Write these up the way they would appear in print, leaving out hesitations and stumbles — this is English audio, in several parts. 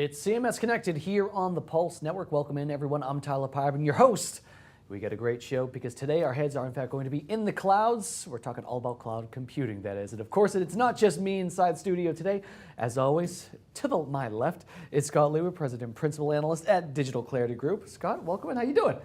It's CMS Connected here on the Pulse Network. Welcome in, everyone. I'm Tyler Pyburn, your host. We got a great show because today our heads are in fact going to be in the clouds. We're talking all about cloud computing, that is. And of course, it's not just me inside studio today. As always, to my left is Scott Lewer, President and Principal Analyst at Digital Clarity Group. Scott, welcome in. How you doing?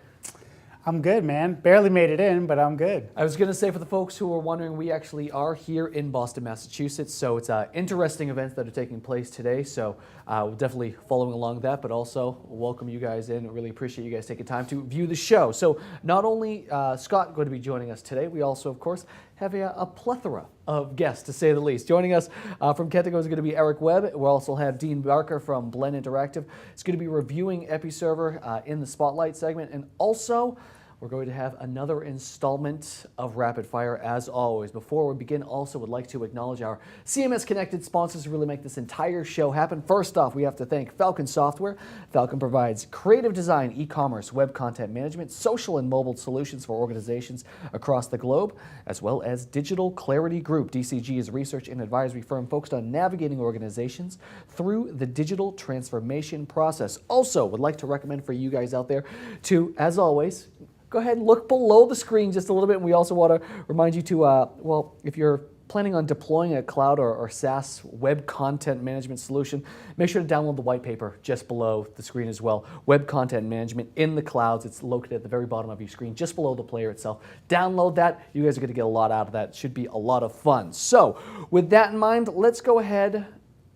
I'm good, man. Barely made it in, but I'm good. I was going to say, for the folks who are wondering, we actually are here in Boston, Massachusetts, so it's interesting events that are taking place today, so we're definitely following along that, but also welcome you guys in. Really appreciate you guys taking time to view the show. So not only Scott going to be joining us today, we also, of course, have a plethora of guests, to say the least. Joining us from Kentico is going to be Eric Webb. We'll also have Dean Barker from Blend Interactive. It's going to be reviewing Episerver in the Spotlight segment, and also we're going to have another installment of Rapid Fire, as always. Before we begin, also would like to acknowledge our CMS Connected sponsors who really make this entire show happen. First off, we have to thank Falcon Software. Falcon provides creative design, e-commerce, web content management, social and mobile solutions for organizations across the globe, as well as Digital Clarity Group. DCG is a research and advisory firm focused on navigating organizations through the digital transformation process. Also, would like to recommend for you guys out there to, as always, go ahead and look below the screen just a little bit. And we also want to remind you to, well, if you're planning on deploying a cloud or SaaS web content management solution, make sure to download the white paper just below the screen as well. Web content management in the clouds. It's located at the very bottom of your screen, just below the player itself. Download that. You guys are going to get a lot out of that. It should be a lot of fun. So with that in mind, let's go ahead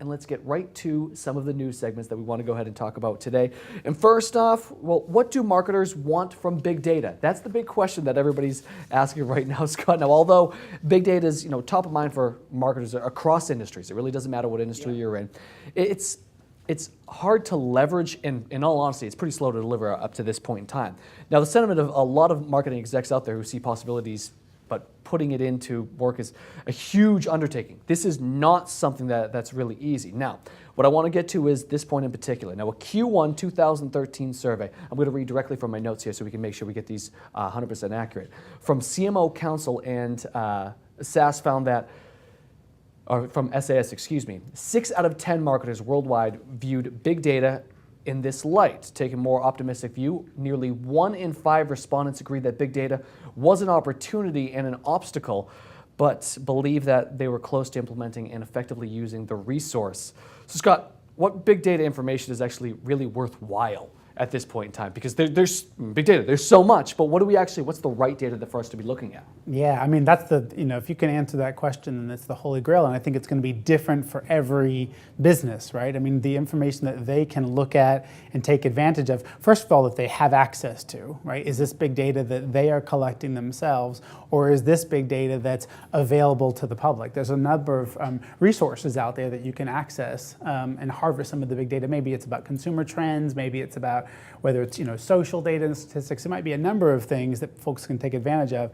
and let's get right to some of the news segments that we want to go ahead and talk about today. And first off, well, what do marketers want from big data? That's the big question that everybody's asking right now, Scott. Now, although big data is top of mind for marketers across industries, it really doesn't matter what industry you're in. It's hard to leverage, and in all honesty, it's pretty slow to deliver up to this point in time. Now, the sentiment of a lot of marketing execs out there who see possibilities, but putting it into work is a huge undertaking. This is not something that's really easy. Now, what I want to get to is this point in particular. Now, a Q1 2013 survey, I'm going to read directly from my notes here so we can make sure we get these 100% accurate. From CMO Council and SAS found that, or from SAS, excuse me, 6 out of 10 marketers worldwide viewed big data in this light. Take a more optimistic view, nearly 1 in 5 respondents agreed that big data was an opportunity and an obstacle, but believe that they were close to implementing and effectively using the resource. So Scott, what big data information is actually really worthwhile at this point in time? Because there's big data, there's so much, but what's the right data for us to be looking at? Yeah, I mean, that's if you can answer that question, then it's the holy grail, and I think it's going to be different for every business, right? I mean, the information that they can look at and take advantage of, first of all, that they have access to, right? Is this big data that they are collecting themselves, or is this big data that's available to the public? There's a number of resources out there that you can access and harvest some of the big data. Maybe it's about consumer trends, maybe it's about whether it's social data and statistics. It might be a number of things that folks can take advantage of.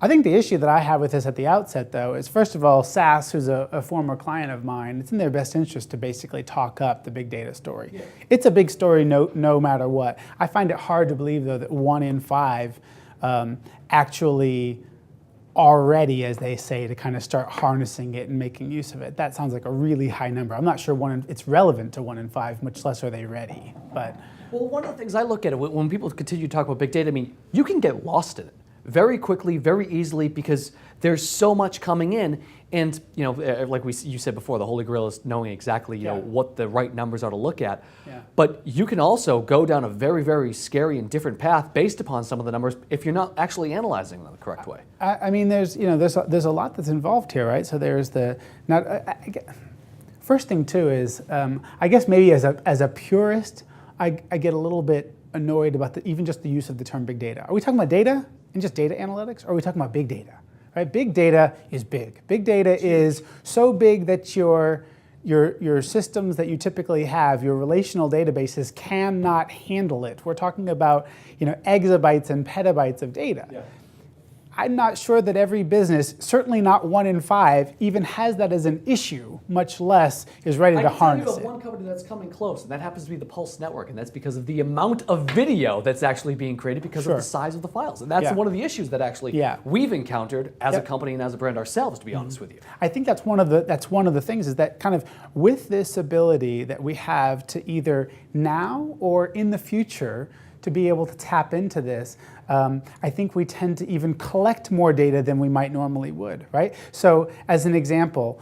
I think the issue that I have with this at the outset, though, is first of all, SAS, who's a former client of mine, it's in their best interest to basically talk up the big data story. Yeah. It's a big story no matter what. I find it hard to believe, though, that 1 in 5 actually are ready, as they say, to kind of start harnessing it and making use of it. That sounds like a really high number. I'm not sure it's relevant to 1 in 5, much less are they ready. But well, one of the things I look at when people continue to talk about big data, I mean, you can get lost in it very quickly, very easily, because there's so much coming in, and like you said before, the holy grail is knowing exactly what the right numbers are to look at. Yeah. But you can also go down a very, very scary and different path based upon some of the numbers if you're not actually analyzing them the correct way. I mean, there's a lot that's involved here, right? So there's first thing too is I guess maybe as a purist, I get a little bit annoyed about even just the use of the term big data. Are we talking about data and just data analytics, or are we talking about big data? Right? Big data is big. Big data is so big that your systems that you typically have, your relational databases, cannot handle it. We're talking about exabytes and petabytes of data. Yeah. I'm not sure that every business, certainly not 1 in 5, even has that as an issue, much less is ready to harness I can tell you of one company that's coming close, and that happens to be the Pulse Network, and that's because of the amount of video that's actually being created because of the size of the files. And that's one of the issues that actually we've encountered as a company and as a brand ourselves, to be honest with you. I think that's one of the things is that kind of with this ability that we have to either now or in the future to be able to tap into this, I think we tend to even collect more data than we might normally would, right? So as an example,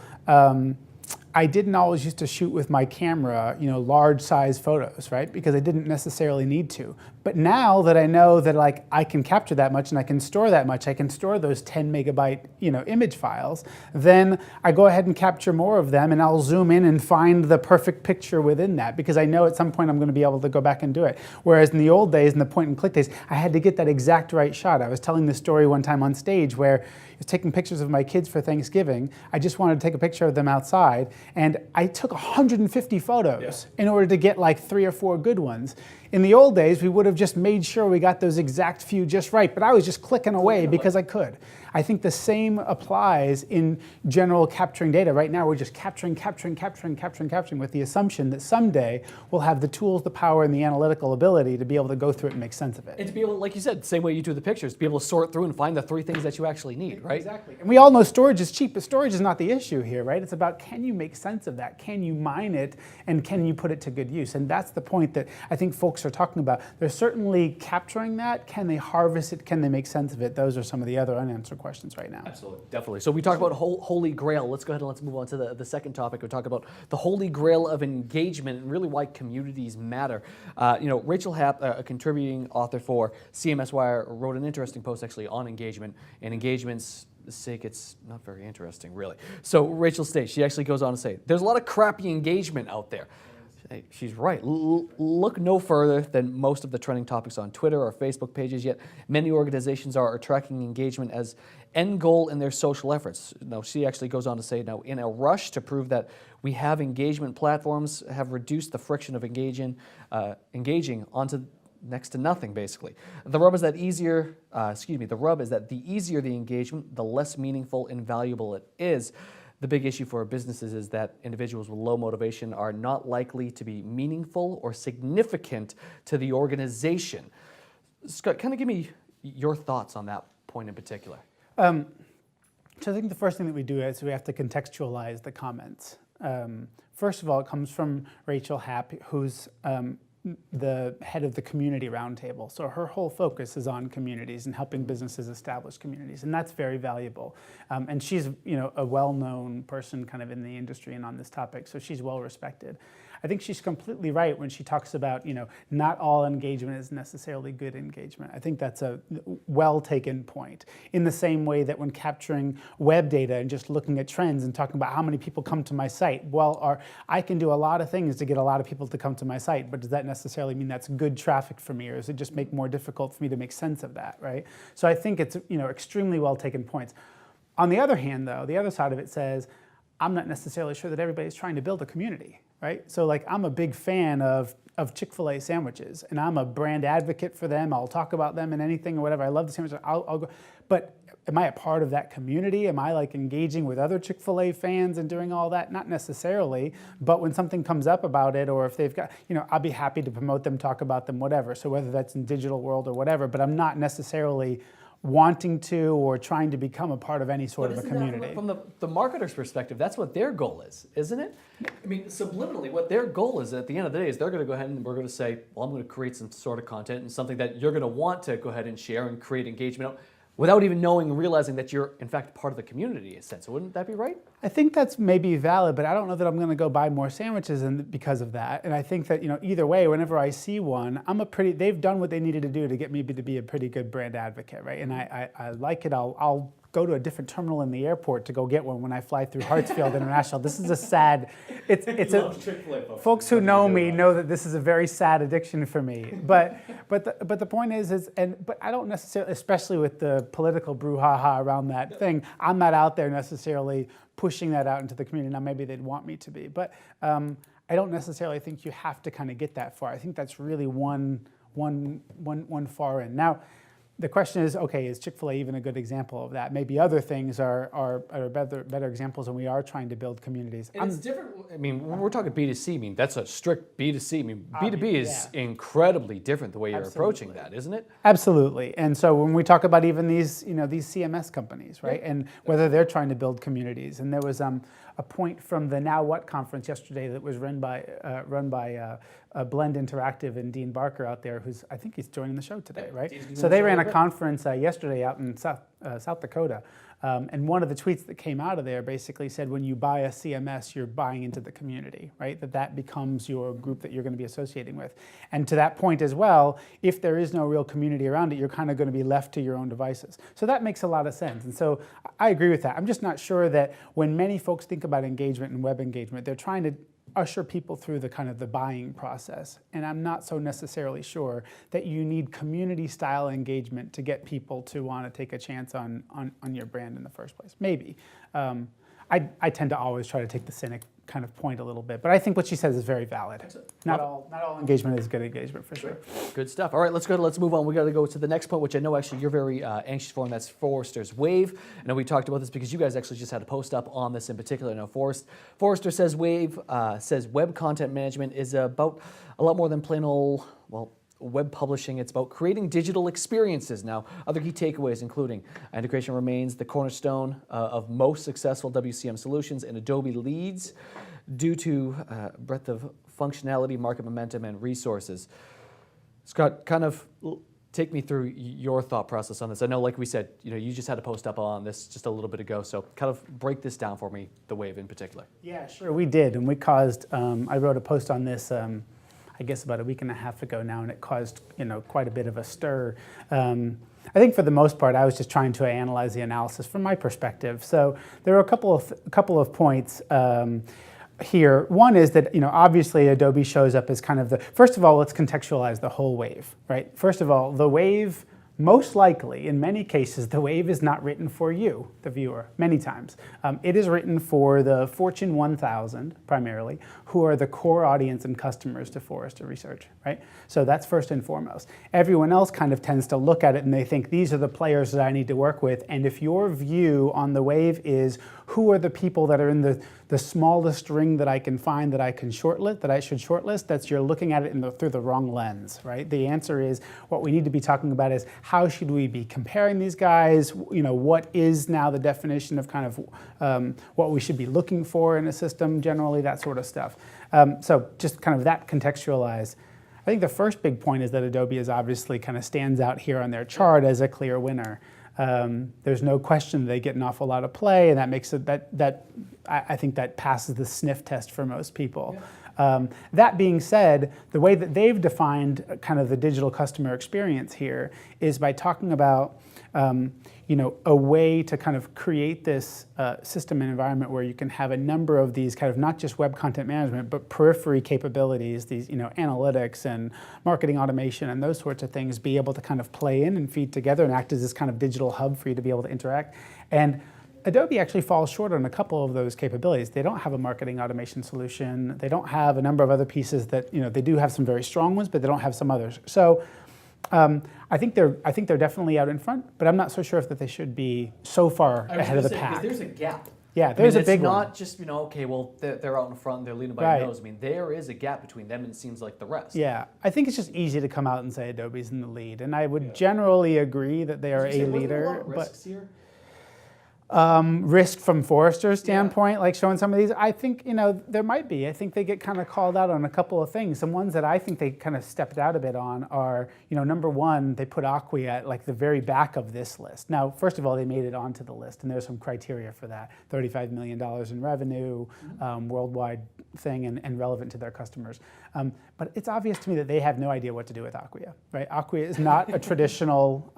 I didn't always used to shoot with my camera, large size photos, right? Because I didn't necessarily need to. But now that I know that like I can capture that much and I can store that much, I can store those 10 megabyte, image files, then I go ahead and capture more of them and I'll zoom in and find the perfect picture within that because I know at some point I'm going to be able to go back and do it. Whereas in the old days, in the point and click days, I had to get that exact right shot. I was telling this story one time on stage where I was taking pictures of my kids for Thanksgiving. I just wanted to take a picture of them outside and I took 150 photos in order to get like 3 or 4 good ones. In the old days, we would have just made sure we got those exact few just right, but I was just clicking away because I could. I think the same applies in general capturing data. Right now, we're just capturing with the assumption that someday we'll have the tools, the power, and the analytical ability to be able to go through it and make sense of it. And to be able, like you said, same way you do the pictures, to be able to sort through and find the 3 things that you actually need, right? Exactly. And we all know storage is cheap, but storage is not the issue here, right? It's about can you make sense of that? Can you mine it? And can you put it to good use? And that's the point that I think folks are talking about. They're certainly capturing that. Can they harvest it? Can they make sense of it? Those are some of the other unanswered questions right now. Absolutely, definitely. So we talked about Holy Grail. Let's go ahead and let's move on to the second topic. We talk about the Holy Grail of engagement and really why communities matter. Rachel Happ, a contributing author for CMS Wire, wrote an interesting post actually on engagement, and engagement's sake, it's not very interesting, really. So Rachel states, she actually goes on to say, there's a lot of crappy engagement out there. She's right. Look no further than most of the trending topics on Twitter or Facebook pages, yet many organizations are tracking engagement as end goal in their social efforts. Now, she actually goes on to say, now, in a rush to prove that we have engagement platforms have reduced the friction of engaging onto next to nothing, basically. The rub is that the easier the engagement, the less meaningful and valuable it is. The big issue for businesses is that individuals with low motivation are not likely to be meaningful or significant to the organization. Scott, kind of give me your thoughts on that point in particular. So I think the first thing that we do is we have to contextualize the comments. First of all, it comes from Rachel Happ, who's the head of the Community Roundtable. So her whole focus is on communities and helping businesses establish communities, and that's very valuable. And she's a well-known person kind of in the industry and on this topic, so she's well respected. I think she's completely right when she talks about, not all engagement is necessarily good engagement. I think that's a well-taken point. In the same way that when capturing web data and just looking at trends and talking about how many people come to my site, I can do a lot of things to get a lot of people to come to my site, but does that necessarily mean that's good traffic for me, or does it just make more difficult for me to make sense of that, right? So I think it's, extremely well-taken points. On the other hand, though, the other side of it says, I'm not necessarily sure that everybody's trying to build a community, right? So like I'm a big fan of Chick-fil-A sandwiches, and I'm a brand advocate for them. I'll talk about them in anything or whatever. I love the sandwiches. I'll go. But am I a part of that community? Am I like engaging with other Chick-fil-A fans and doing all that? Not necessarily, but when something comes up about it, or if they've got, I'll be happy to promote them, talk about them, whatever. So whether that's in digital world or whatever, but I'm not necessarily wanting to or trying to become a part of any sort of a community. From the marketer's perspective, that's what their goal is, isn't it? I mean, subliminally, what their goal is at the end of the day is they're going to go ahead and we're going to say, well, I'm going to create some sort of content and something that you're going to want to go ahead and share and create engagement without even knowing and realizing that you're, in fact, part of the community, in a sense. So wouldn't that be right? I think that's maybe valid, but I don't know that I'm going to go buy more sandwiches because of that. And I think that, either way, whenever I see one, they've done what they needed to do to get me to be a pretty good brand advocate, right? And I like it. I'll go to a different terminal in the airport to go get one when I fly through Hartsfield International. This is a sad, folks who know me know that this is a very sad addiction for me. But the point is but I don't necessarily, especially with the political brouhaha around that thing, I'm not out there necessarily pushing that out into the community. Now maybe they'd want me to be, but I don't necessarily think you have to kind of get that far. I think that's really one far in. Now, the question is, okay, is Chick-fil-A even a good example of that? Maybe other things are better examples, and we are trying to build communities. And it's different. I mean, when we're talking B2C, I mean, that's a strict B2C. I mean, B2B is yeah. incredibly different the way you're approaching that, isn't it? Absolutely. And so when we talk about even these CMS companies, right, and whether they're trying to build communities, and there was a point from the Now What conference yesterday that was run by Blend Interactive and Dean Barker out there, who's, I think he's joining the show today, right? So they ran a conference yesterday out in South Dakota, and one of the tweets that came out of there basically said, when you buy a CMS, you're buying into the community, right? That becomes your group that you're going to be associating with. And to that point as well, if there is no real community around it, you're kind of going to be left to your own devices. So that makes a lot of sense. And so I agree with that. I'm just not sure that when many folks think about engagement and web engagement, they're trying to usher people through the kind of the buying process. And I'm not so necessarily sure that you need community style engagement to get people to want to take a chance on your brand in the first place. Maybe. I tend to always try to take the cynic kind of point a little bit, but I think what she says is very valid. Not all engagement is good engagement for sure. Good stuff. All right, let's move on. We got to go to the next point, which I know actually you're very anxious for, and that's Forrester's Wave. I know we talked about this because you guys actually just had a post up on this in particular. Now, Forrester says Wave says web content management is about a lot more than plain old, web publishing. It's about creating digital experiences. Now, other key takeaways including integration remains the cornerstone of most successful WCM solutions, and Adobe leads due to breadth of functionality, market momentum, and resources. Scott, kind of take me through your thought process on this. I know, like we said, you just had a post up on this just a little bit ago, so kind of break this down for me, the Wave in particular. Yeah, sure, we did, and we caused, I wrote a post on this I guess about a week and a half ago now, and it caused quite a bit of a stir. I think for the most part, I was just trying to analyze the analysis from my perspective. So there are a couple of points here. One is that obviously Adobe shows up as kind of first of all, let's contextualize the whole Wave, right? First of all, the Wave. Most likely, in many cases, the Wave is not written for you, the viewer, many times. It is written for the Fortune 1000, primarily, who are the core audience and customers to Forrester Research, right? So that's first and foremost. Everyone else kind of tends to look at it and they think, these are the players that I need to work with. And if your view on the Wave is, who are the people that are in the smallest ring that I can find that I can shortlist, that I should shortlist, that's you're looking at it through the wrong lens, right? The answer is, what we need to be talking about is, how should we be comparing these guys? What is now the definition of kind of what we should be looking for in a system generally, that sort of stuff. So just kind of that contextualized. I think the first big point is that Adobe is obviously kind of stands out here on their chart as a clear winner. There's no question they get an awful lot of play, and that makes it I think that passes the sniff test for most people. Yeah. That being said, the way that they've defined kind of the digital customer experience here is by talking about a way to kind of create this system and environment where you can have a number of these kind of not just web content management, but periphery capabilities, these analytics and marketing automation and those sorts of things be able to kind of play in and feed together and act as this kind of digital hub for you to be able to interact. And Adobe actually falls short on a couple of those capabilities. They don't have a marketing automation solution. They don't have a number of other pieces that, they do have some very strong ones, but they don't have some others. So I think they're definitely out in front, but I'm not so sure if that they should be so far ahead of the pack. There's a gap. Yeah, there's a big one. It's not just, okay, well, they're out in front, they're leading by the nose. I mean, there is a gap between them and it seems like the rest. Yeah, I think it's just easy to come out and say Adobe's in the lead, and I would generally agree that they are a leader. But risks here? Risk from Forrester's standpoint, like showing some of these, I think, there might be. I think they get kind of called out on a couple of things. Some ones that I think they kind of stepped out a bit on are, number one, they put Acquia at like the very back of this list. Now, first of all, they made it onto the list, and there's some criteria for that. $35 million in revenue, worldwide thing, and relevant to their customers. But it's obvious to me that they have no idea what to do with Acquia, right? Acquia is not a traditional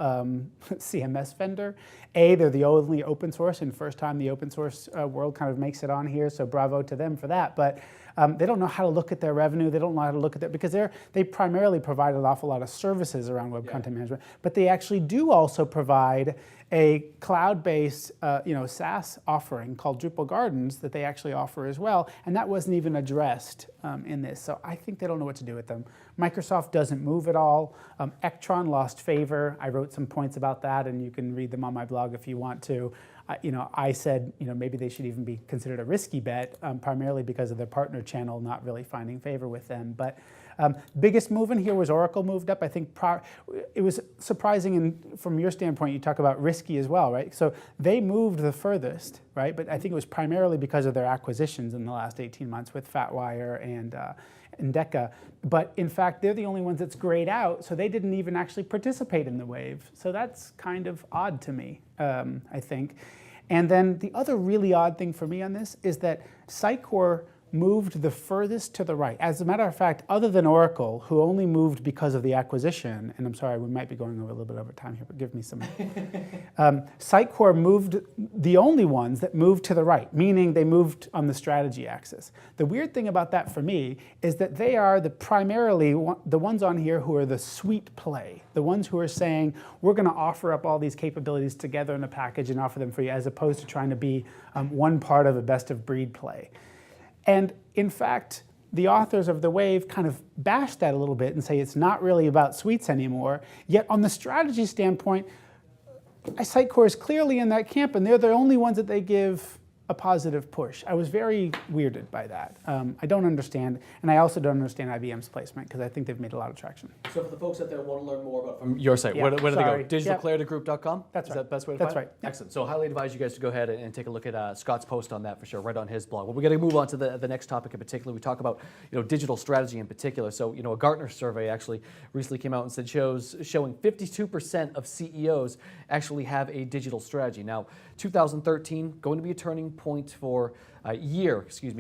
CMS vendor. They're the only open source, and first time the open source world kind of makes it on here, so bravo to them for that. But They don't know how to look at their revenue. They don't know how to look at that because they primarily provide an awful lot of services around web content management, but they actually do also provide a cloud-based SaaS offering called Drupal Gardens that they actually offer as well, and that wasn't even addressed in this. So I think they don't know what to do with them. Microsoft doesn't move at all. Ectron lost favor. I wrote some points about that, and you can read them on my blog if you want to. I said maybe they should even be considered a risky bet, primarily because of their partner channel not really finding favor with them. But biggest move in here was Oracle moved up. I think it was surprising, and from your standpoint, you talk about risky as well, right? So they moved the furthest, right? But I think it was primarily because of their acquisitions in the last 18 months with FatWire and Endeca. But in fact, they're the only ones that's grayed out, so they didn't even actually participate in the wave. So that's kind of odd to me, I think. And then the other really odd thing for me on this is that Sitecore moved the furthest to the right. As a matter of fact, other than Oracle, who only moved because of the acquisition, and I'm sorry, we might be going a little bit over time here, but give me some. Sitecore moved, the only ones that moved to the right, meaning they moved on the strategy axis. The weird thing about that for me is that they are primarily the ones on here who are the sweet play, the ones who are saying, we're going to offer up all these capabilities together in a package and offer them for you, as opposed to trying to be one part of a best of breed play. And in fact, the authors of The Wave kind of bash that a little bit and say it's not really about suites anymore. Yet on the strategy standpoint, Sitecore is clearly in that camp, and they're the only ones that they give a positive push. I was very weirded by that. I don't understand, and I also don't understand IBM's placement because I think they've made a lot of traction. So for the folks out there who want to learn more about from your site, where do they go? Digitalclaritygroup.com? That's right. Is that the best way to That's find right. it? Excellent. So I highly advise you guys to go ahead and take a look at Scott's post on that for sure, right on his blog. Well, we're going to move on to the next topic in particular. We talk about digital strategy in particular. So a Gartner survey actually recently came out and said showing 52% of CEOs actually have a digital strategy. Now, 2013 going to be a turning point for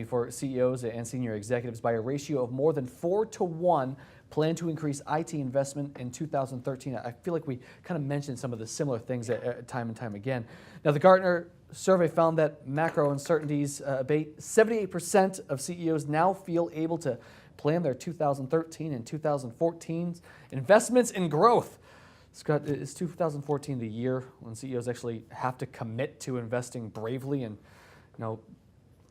for CEOs and senior executives by a ratio of more than 4-to-1. Plan to increase IT investment in 2013. I feel like we kind of mentioned some of the similar things time and time again. Now, the Gartner survey found that macro uncertainties abate. 78% of CEOs now feel able to plan their 2013 and 2014 investments in growth. Scott, is 2014 the year when CEOs actually have to commit to investing bravely and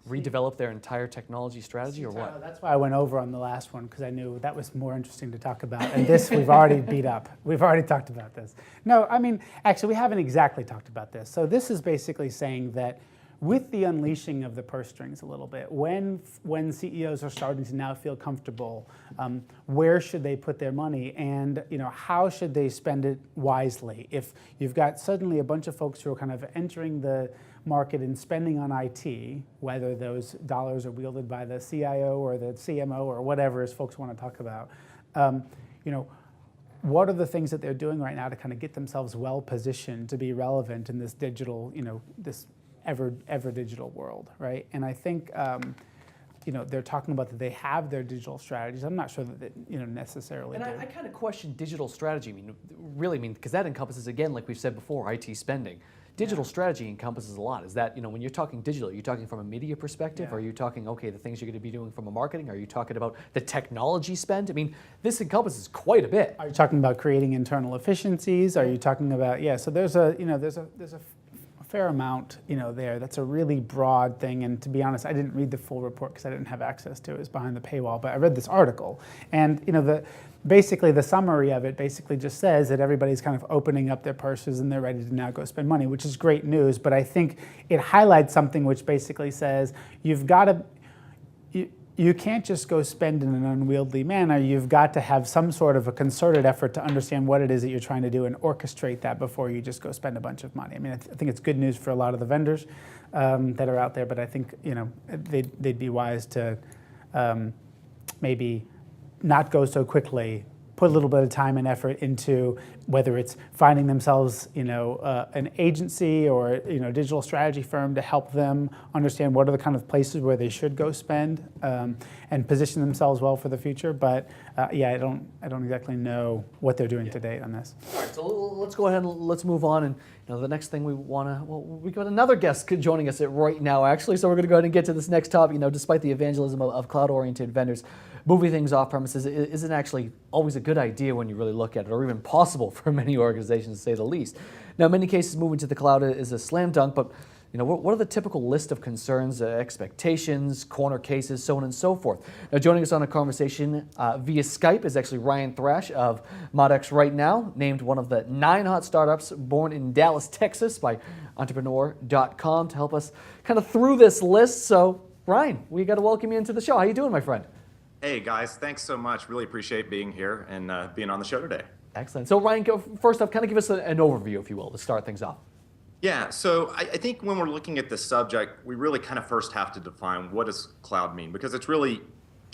redevelop their entire technology strategy, or what? That's why I went over on the last one, because I knew that was more interesting to talk about. And this we've already beat up. We've already talked about this. No, I mean, actually, we haven't exactly talked about this. So this is basically saying that with the unleashing of the purse strings a little bit, when CEOs are starting to now feel comfortable, where should they put their money, and how should they spend it wisely? If you've got suddenly a bunch of folks who are kind of entering the market and spending on IT, whether those dollars are wielded by the CIO or the CMO or whatever as folks want to talk about, what are the things that they're doing right now to kind of get themselves well positioned to be relevant in this digital, this ever digital world, right? And I think they're talking about that they have their digital strategies. I'm not sure that they necessarily do. I kind of question digital strategy. Because that encompasses, again, like we've said before, IT spending. Digital strategy encompasses a lot. Is that, when you're talking digital, are you talking from a media perspective? Are you talking, the things you're going to be doing from a marketing? Are you talking about the technology spend? This encompasses quite a bit. Are you talking about creating internal efficiencies? Are you talking about, so there's a fair amount, there. That's a really broad thing. And to be honest, I didn't read the full report because I didn't have access to it. It was behind the paywall. But I read this article, and basically the summary of it basically just says that everybody's kind of opening up their purses and they're ready to now go spend money, which is great news. But I think it highlights something which basically says you've got to. You can't just go spend in an unwieldy manner. You've got to have some sort of a concerted effort to understand what it is that you're trying to do and orchestrate that before you just go spend a bunch of money. I think it's good news for a lot of the vendors that are out there, but I think they'd be wise to maybe not go so quickly put a little bit of time and effort into whether it's finding themselves, an agency or digital strategy firm to help them understand what are the kind of places where they should go spend and position themselves well for the future. But I don't exactly know what they're doing to date on this. All right, so let's go ahead and let's move on. And the next thing we got another guest joining us right now, actually. So we're going to go ahead and get to this next topic. Despite the evangelism of cloud-oriented vendors, moving things off premises isn't actually always a good idea when you really look at it, or even possible for many organizations, to say the least. Now, in many cases, moving to the cloud is a slam dunk, but what are the typical list of concerns, expectations, corner cases, so on and so forth? Now, joining us on a conversation via Skype is actually Ryan Thrash of ModX Right Now, named one of the 9 hot startups born in Dallas, Texas by entrepreneur.com to help us kind of through this list. So, Ryan, we got to welcome you into the show. How you doing, my friend? Hey, guys. Thanks so much. Really appreciate being here and being on the show today. Excellent. So, Ryan, first off, kind of give us an overview, if you will, to start things off. Yeah, so I think when we're looking at this subject, we really kind of first have to define what does cloud mean, because it's really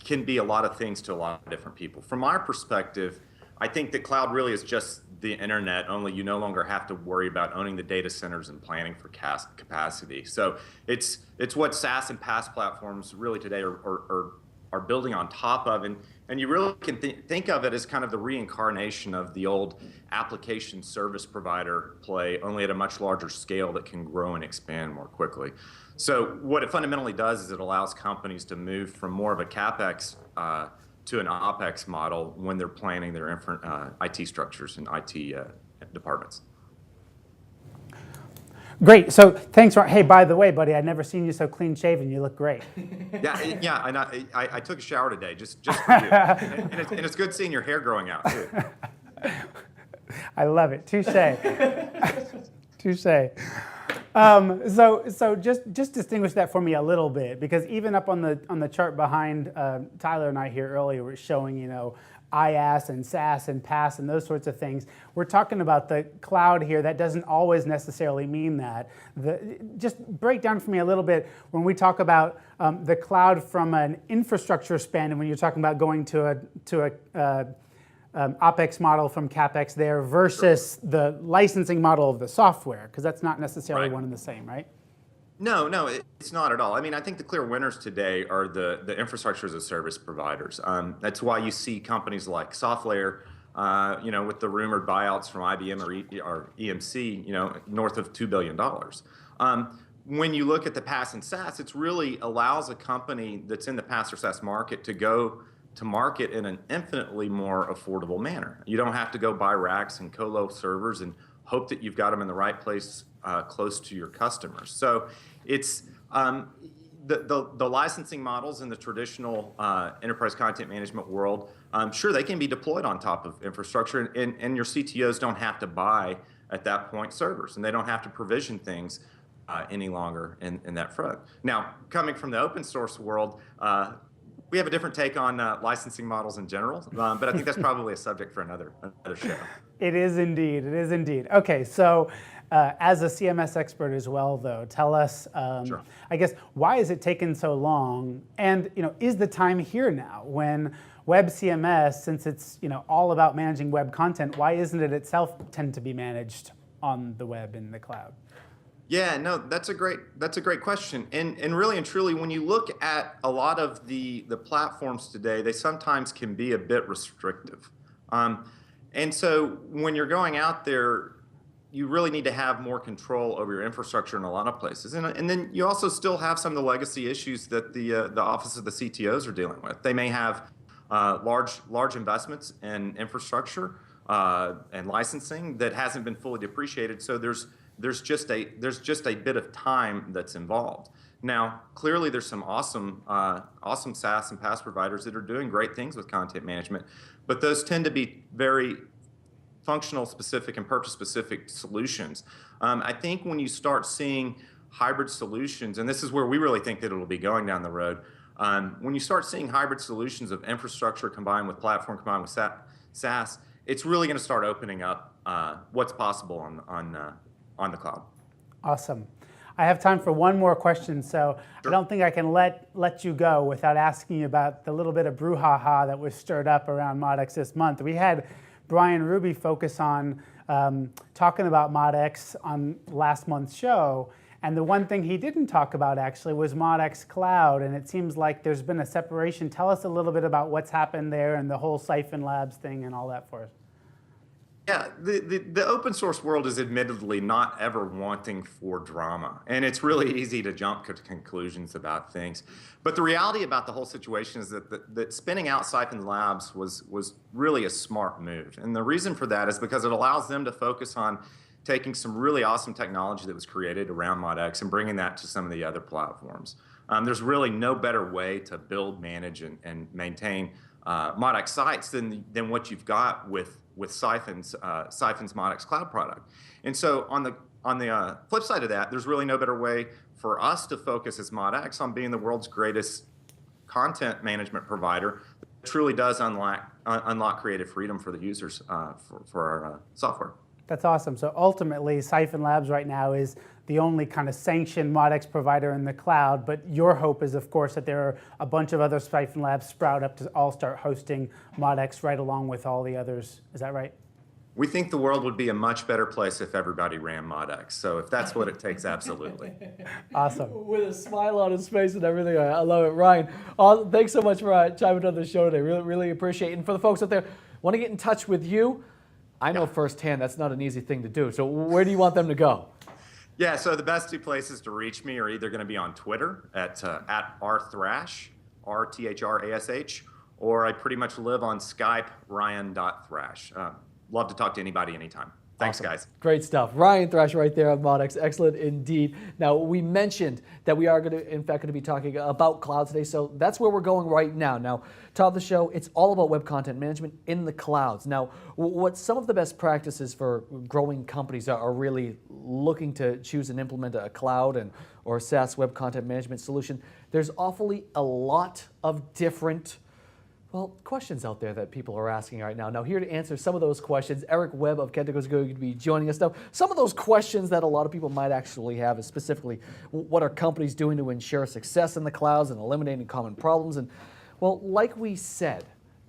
can be a lot of things to a lot of different people. From our perspective, I think that cloud really is just the internet, only you no longer have to worry about owning the data centers and planning for capacity. So it's what SaaS and PaaS platforms really today are building on top of, and you really can think of it as kind of the reincarnation of the old application service provider play, only at a much larger scale that can grow and expand more quickly. So what it fundamentally does is it allows companies to move from more of a CapEx to an OpEx model when they're planning their IT structures and IT departments. Great. So thanks, Ron. Hey, by the way, buddy, I've never seen you so clean shaven. You look great. Yeah. And I took a shower today, just for you. and it's good seeing your hair growing out too. I love it. Touche. Touche. So just distinguish that for me a little bit, because even up on the chart behind Tyler and I here earlier, we're showing IaaS and SaaS and PaaS and those sorts of things. We're talking about the cloud here. That doesn't always necessarily mean that. Just break down for me a little bit when we talk about the cloud from an infrastructure spend, and when you're talking about going to a OpEx model from CapEx there versus the licensing model of the software, because that's not necessarily one and the same, right? No, it's not at all. I mean, I think the clear winners today are the infrastructure as a service providers. That's why you see companies like SoftLayer, with the rumored buyouts from IBM or EMC, north of $2 billion. When you look at the PaaS and SaaS, it really allows a company that's in the PaaS or SaaS market to go to market in an infinitely more affordable manner. You don't have to go buy racks and colo servers and hope that you've got them in the right place close to your customers. So it's the licensing models in the traditional enterprise content management world, sure, they can be deployed on top of infrastructure, and your CTOs don't have to buy, at that point, servers, and they don't have to provision things any longer in that front. Now, coming from the open source world, we have a different take on licensing models in general, but I think that's probably a subject for another show. It is indeed. It is indeed. Okay, so as a CMS expert as well, though, tell us, Sure. I guess, why has it taken so long? And is the time here now when web CMS, since it's all about managing web content, why isn't it itself tend to be managed on the web in the cloud? Yeah, no, that's a great question. And really and truly, when you look at a lot of the platforms today, they sometimes can be a bit restrictive. And so when you're going out there, you really need to have more control over your infrastructure in a lot of places. And then you also still have some of the legacy issues that the office of the CTOs are dealing with. They may have large investments in infrastructure and licensing that hasn't been fully depreciated. So there's just a bit of time that's involved. Now, clearly, there's some awesome SaaS and PaaS providers that are doing great things with content management, but those tend to be very functional specific and purpose specific solutions. I think when you start seeing hybrid solutions, and this is where we really think that it'll be going down the road, when you start seeing hybrid solutions of infrastructure combined with platform combined with SaaS, it's really going to start opening up what's possible on the cloud. Awesome. I have time for one more question, so I don't think I can let you go without asking you about the little bit of brouhaha that was stirred up around ModX this month. We had Brian Ruby focus on talking about ModX on last month's show, and the one thing he didn't talk about actually was ModX Cloud, and it seems like there's been a separation. Tell us a little bit about what's happened there and the whole Siphon Labs thing and all that for us. Yeah, the open source world is admittedly not ever wanting for drama, and it's really easy to jump to conclusions about things. But the reality about the whole situation is that spinning out Siphon Labs was really a smart move. And the reason for that is because it allows them to focus on taking some really awesome technology that was created around ModX and bringing that to some of the other platforms. There's really no better way to build, manage, and maintain ModX sites than what you've got with Siphon's ModX Cloud product. And so on the flip side of that, there's really no better way for us to focus as ModX on being the world's greatest content management provider that truly does unlock creative freedom for the users for our software. That's awesome. So ultimately, Siphon Labs right now is the only kind of sanctioned ModX provider in the cloud, but your hope is, of course, that there are a bunch of other Siphon Labs sprout up to all start hosting ModX right along with all the others. Is that right? We think the world would be a much better place if everybody ran ModX. So if that's what it takes, absolutely. Awesome. With a smile on his face and everything. I love it. Ryan, thanks so much for chiming on the show today. Really, really appreciate it. And for the folks out there, want to get in touch with you, I know firsthand that's not an easy thing to do. So where do you want them to go? Yeah, so the best two places to reach me are either going to be on Twitter at rthrash, RTHRASH, or I pretty much live on Skype, ryan.thrash. Love to talk to anybody anytime. Thanks, awesome. guys. Great stuff. Ryan Thrash right there on ModX. Excellent indeed. Now, we mentioned that we are in fact, going to be talking about cloud today, so that's where we're going right now. Now, top of the show, it's all about web content management in the clouds. Now, what some of the best practices for growing companies are really looking to choose and implement a cloud or a SaaS web content management solution, there's awfully a lot of different questions out there that people are asking right now. Now, here to answer some of those questions, Eric Webb of Kentico is going to be joining us now. Some of those questions that a lot of people might actually have is specifically, what are companies doing to ensure success in the clouds and eliminating common problems? And, well, like we said,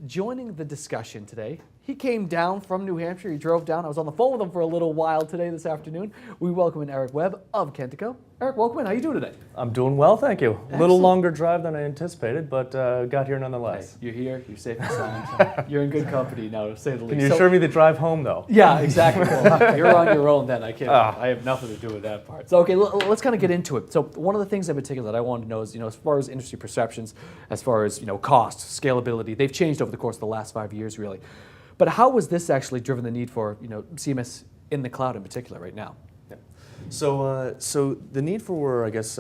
joining the discussion today, he came down from New Hampshire. He drove down. I was on the phone with him for a little while this afternoon. We welcome in Eric Webb of Kentico. Eric, welcome in. How you doing today? I'm doing well, thank you. Excellent. A little longer drive than I anticipated, but got here nonetheless. Hey, you're here. You're safe and sound. You're in good company now, to say the least. Can you assure me the drive home, though? Yeah, exactly. Well, you're on your own then. I can't. I have nothing to do with that part. So, okay, let's kind of get into it. So, one of the things in particular that I wanted to know is, as far as industry perceptions, as far as cost, scalability, they've changed over the course of the last 5 years, really. But how has this actually driven the need for CMS in the cloud in particular right now? Yeah. So the need for, I guess,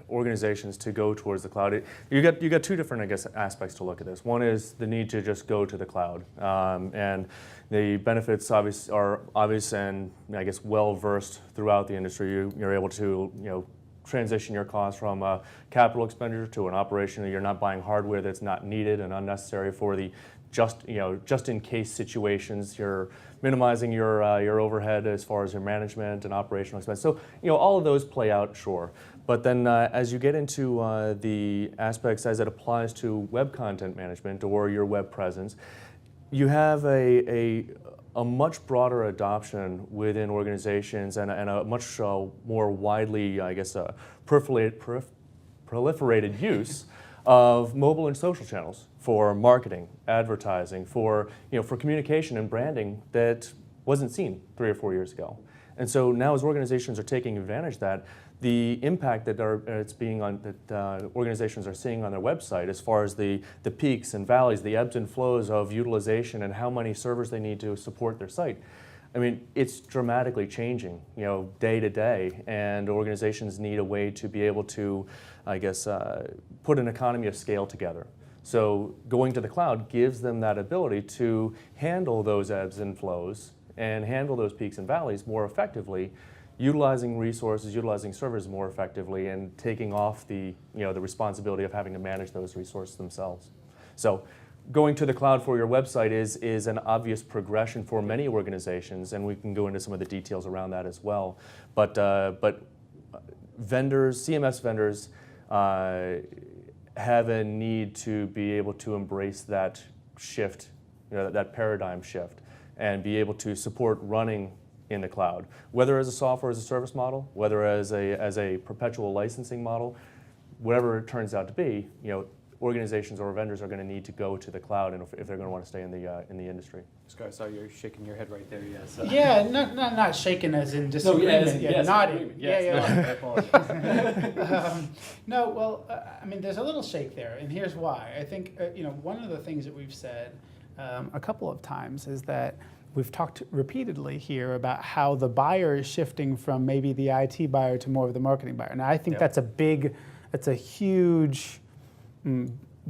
organizations to go towards the cloud, you got two different, I guess, aspects to look at this. One is the need to just go to the cloud, and the benefits are obvious and, I guess, well versed throughout the industry. You're able to transition your costs from a capital expenditure to an operation. You're not buying hardware that's not needed and unnecessary for the just in case situations. You're minimizing your overhead as far as your management and operational expense. So all of those play out, sure. But then as you get into the aspects as it applies to web content management or your web presence, you have a much broader adoption within organizations and a much more widely, I guess, proliferated use of mobile and social channels for marketing, advertising, for communication and branding that wasn't seen 3 or 4 years ago. And so now, as organizations are taking advantage of that, the impact that organizations are seeing on their website, as far as the peaks and valleys, the ebbs and flows of utilization, and how many servers they need to support their site, I mean, it's dramatically changing, day to day, and organizations need a way to be able to, I guess, put an economy of scale together. So going to the cloud gives them that ability to handle those ebbs and flows and handle those peaks and valleys more effectively, utilizing resources, utilizing servers more effectively, and taking off the responsibility of having to manage those resources themselves. So going to the cloud for your website is an obvious progression for many organizations, and we can go into some of the details around that as well. But vendors, CMS vendors, have a need to be able to embrace that shift, that paradigm shift, and be able to support running in the cloud, whether as a software as a service model, whether as a perpetual licensing model, whatever it turns out to be. Organizations or vendors are going to need to go to the cloud, and if they're going to want to stay in the industry. Scott, I saw you're shaking your head right there. Yes. Yeah, not shaking as in disagreement. yes, nodding. yes. I apologize. No, well, I mean, there's a little shake there, and here's why. I think one of the things that we've said a couple of times is that we've talked repeatedly here about how the buyer is shifting from maybe the IT buyer to more of the marketing buyer. Now, I think that's a huge,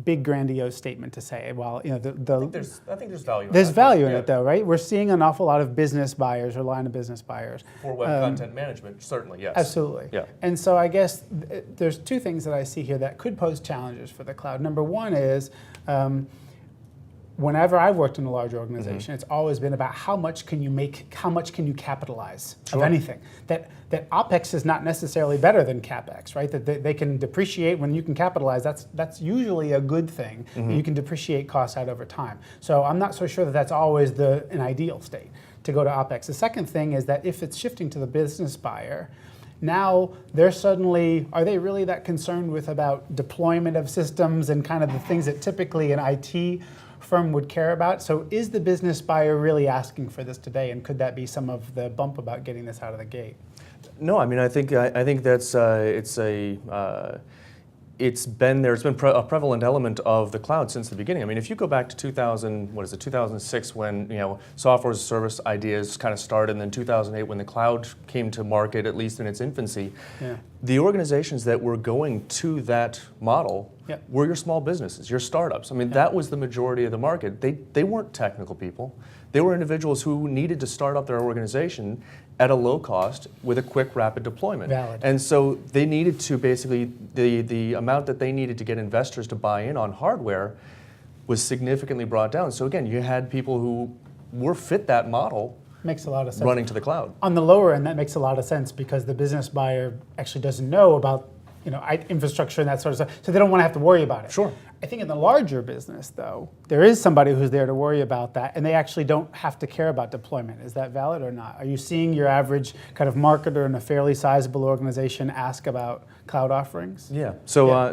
big grandiose statement to say. Well, I think there's value. There's value in it, though, right? We're seeing an awful lot of business buyers or line of business buyers. For web content management, certainly, yes. Absolutely. Yeah. And so I guess there's two things that I see here that could pose challenges for the cloud. Number one is, whenever I've worked in a large organization, it's always been about how much can you make, how much can you capitalize of anything. That OpEx is not necessarily better than CapEx, right? That they can depreciate when you can capitalize. That's usually a good thing. You can depreciate costs out over time. So I'm not so sure that that's always an ideal state to go to OpEx. The second thing is that if it's shifting to the business buyer, now are they really that concerned about deployment of systems and kind of the things that typically an IT firm would care about? So is the business buyer really asking for this today, and could that be some of the bump about getting this out of the gate? No, I mean, I think that's it's been there. It's been a prevalent element of the cloud since the beginning. I mean, if you go back to 2006, when software as a service ideas kind of started, and then 2008 when the cloud came to market, at least in its infancy, the organizations that were going to that model were your small businesses, your startups. I mean, that was the majority of the market. They weren't technical people. They were individuals who needed to start up their organization at a low cost with a quick, rapid deployment. Valid. And so they needed to basically, the amount that they needed to get investors to buy in on hardware was significantly brought down. So again, you had people who fit that model. Makes a lot of sense. Running to the cloud. On the lower end, that makes a lot of sense because the business buyer actually doesn't know about infrastructure and that sort of stuff, so they don't want to have to worry about it. Sure. I think in the larger business, though, there is somebody who's there to worry about that, and they actually don't have to care about deployment. Is that valid or not? Are you seeing your average kind of marketer in a fairly sizable organization ask about cloud offerings? Yeah. So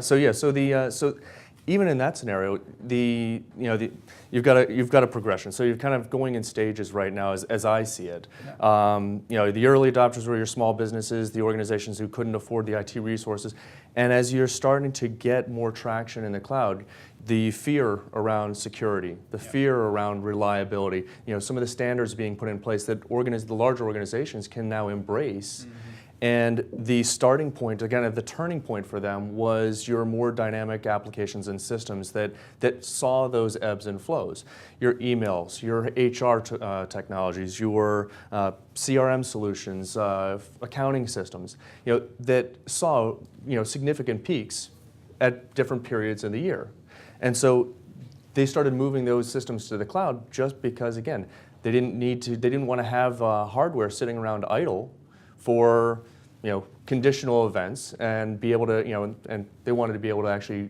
even in that scenario, you've got a progression. So you're kind of going in stages right now, as I see it. The early adopters were your small businesses, the organizations who couldn't afford the IT resources, and as you're starting to get more traction in the cloud, the fear around security, the fear around reliability, some of the standards being put in place that the larger organizations can now embrace. And the starting point, again, the turning point for them was your more dynamic applications and systems that saw those ebbs and flows. Your emails, your HR technologies, your CRM solutions, accounting systems, that saw significant peaks at different periods in the year. And so they started moving those systems to the cloud just because, again, they didn't want to have hardware sitting around idle for conditional events, and be able to and they wanted to be able to actually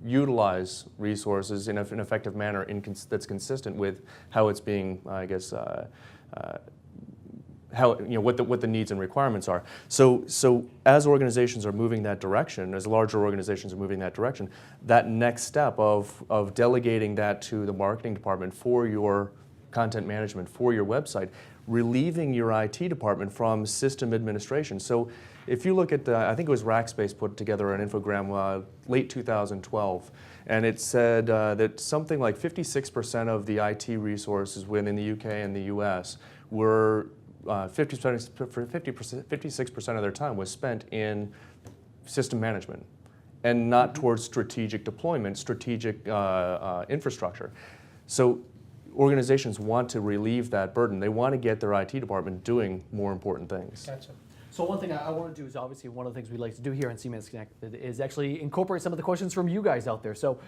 utilize resources in an effective manner that's consistent with how it's being, I guess, what the needs and requirements are. So as organizations are moving that direction, as larger organizations are moving that direction, that next step of delegating that to the marketing department for your content management, for your website, relieving your IT department from system administration. So if you look at I think it was Rackspace put together an infogram late 2012, and it said that something like 56% of the IT resources within the UK and the US were 56% of their time was spent in system management and not towards strategic deployment, strategic infrastructure. So organizations want to relieve that burden. They want to get their IT department doing more important things. Gotcha. So one thing I want to do is obviously one of the things we like to do here on CMS-Connected is actually incorporate some of the questions from you guys out there. So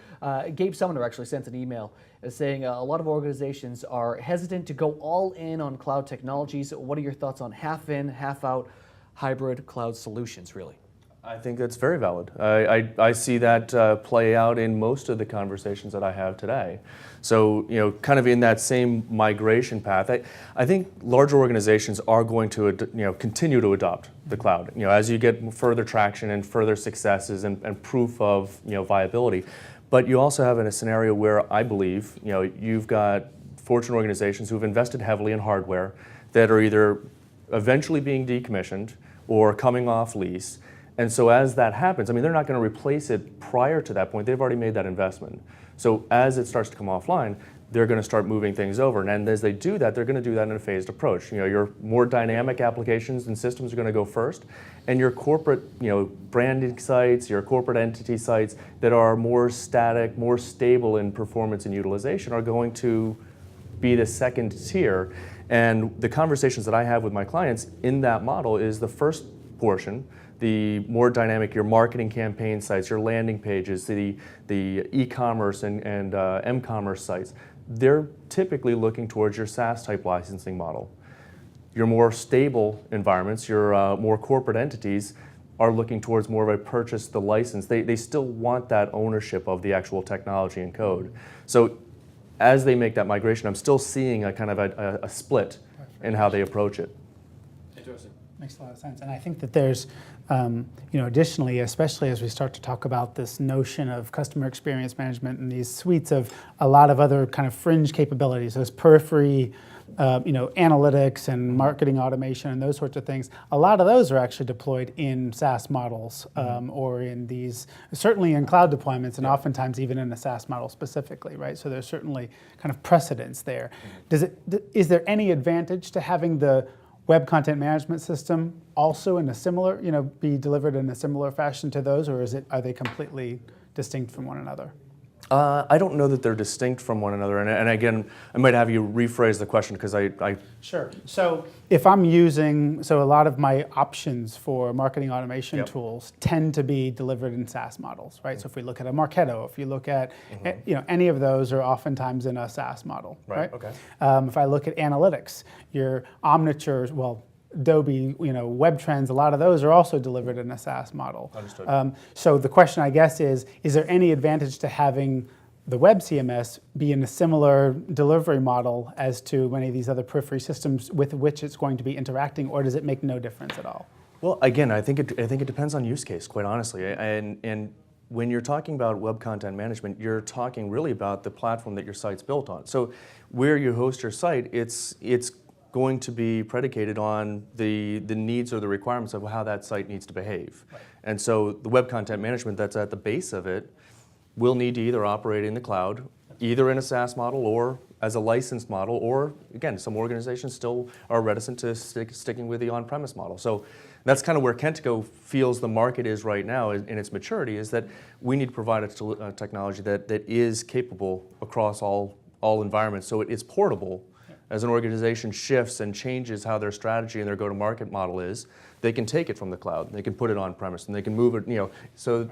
Gabe Sumner actually sent an email saying a lot of organizations are hesitant to go all in on cloud technologies. What are your thoughts on half in, half out? hybrid cloud solutions, really? I think that's very valid. I see that play out in most of the conversations that I have today. So, kind of in that same migration path, I think larger organizations are going to, continue to adopt the cloud. As you get further traction and further successes and proof of, viability. But you also have in a scenario where I believe, you've got Fortune organizations who've invested heavily in hardware that are either eventually being decommissioned or coming off lease. And so as that happens, they're not going to replace it prior to that point. They've already made that investment. So as it starts to come offline, they're going to start moving things over. And as they do that, they're going to do that in a phased approach. Your more dynamic applications and systems are going to go first. And your corporate, branding sites, your corporate entity sites that are more static, more stable in performance and utilization are going to be the second tier. And the conversations that I have with my clients in that model is the first portion, the more dynamic, your marketing campaign sites, your landing pages, the e-commerce and m-commerce sites, they're typically looking towards your SaaS type licensing model. Your more stable environments, your more corporate entities are looking towards more of a purchase the license. They still want that ownership of the actual technology and code. So as they make that migration, I'm still seeing a kind of a split in how they approach it. Interesting. Makes a lot of sense. And I think that there's, additionally, especially as we start to talk about this notion of customer experience management and these suites of a lot of other kind of fringe capabilities, those periphery, analytics and marketing automation and those sorts of things, a lot of those are actually deployed in SaaS models or in these, certainly in cloud deployments and oftentimes even in a SaaS model specifically, right? So there's certainly kind of precedence there. Is there any advantage to having the web content management system also in a similar, be delivered in a similar fashion to those, or are they completely distinct from one another? I don't know that they're distinct from one another, and again, I might have you rephrase the question because I Sure. So if I'm using, a lot of my options for marketing automation tools tend to be delivered in SaaS models, right? So if we look at a Marketo, if you look at, any of those are oftentimes in a SaaS model, right? Okay. If I look at analytics, your Omniture, Adobe, Web Trends, a lot of those are also delivered in a SaaS model. Understood. So the question, I guess, is there any advantage to having the web CMS be in a similar delivery model as to many of these other periphery systems with which it's going to be interacting, or does it make no difference at all? Well, again, I think it depends on use case, quite honestly, and when you're talking about web content management, you're talking really about the platform that your site's built on. So where you host your site, it's going to be predicated on the needs or the requirements of how that site needs to behave. Right. And so the web content management that's at the base of it will need to either operate in the cloud, either in a SaaS model or as a licensed model, or again, some organizations still are reticent to sticking with the on-premise model. So that's kind of where Kentico feels the market is right now in its maturity, is that we need to provide a technology that is capable across all environments, so it is portable. As an organization shifts and changes how their strategy and their go-to-market model is, they can take it from the cloud, they can put it on-premise, and they can move it, so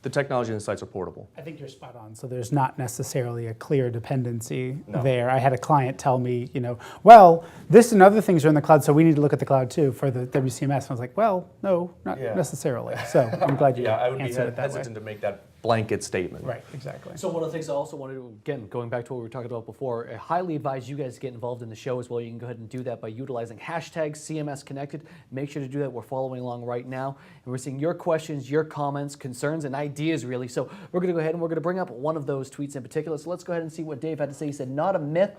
the technology and the sites are portable. I think you're spot on. So there's not necessarily a clear dependency there. I had a client tell me, this and other things are in the cloud, so we need to look at the cloud too for the WCMS. And I was like, well, no, not necessarily. So I'm glad you I would be answered it that way. hesitant to make that blanket statement. Right, exactly. So one of the things I also wanted to, again, going back to what we were talking about before, I highly advise you guys to get involved in the show as well. You can go ahead and do that by utilizing hashtag CMS-Connected. Make sure to do that. We're following along right now. And we're seeing your questions, your comments, concerns, and ideas, really. So we're going to go ahead and we're going to bring up one of those tweets in particular. So let's go ahead and see what Dave had to say. He said, not a myth.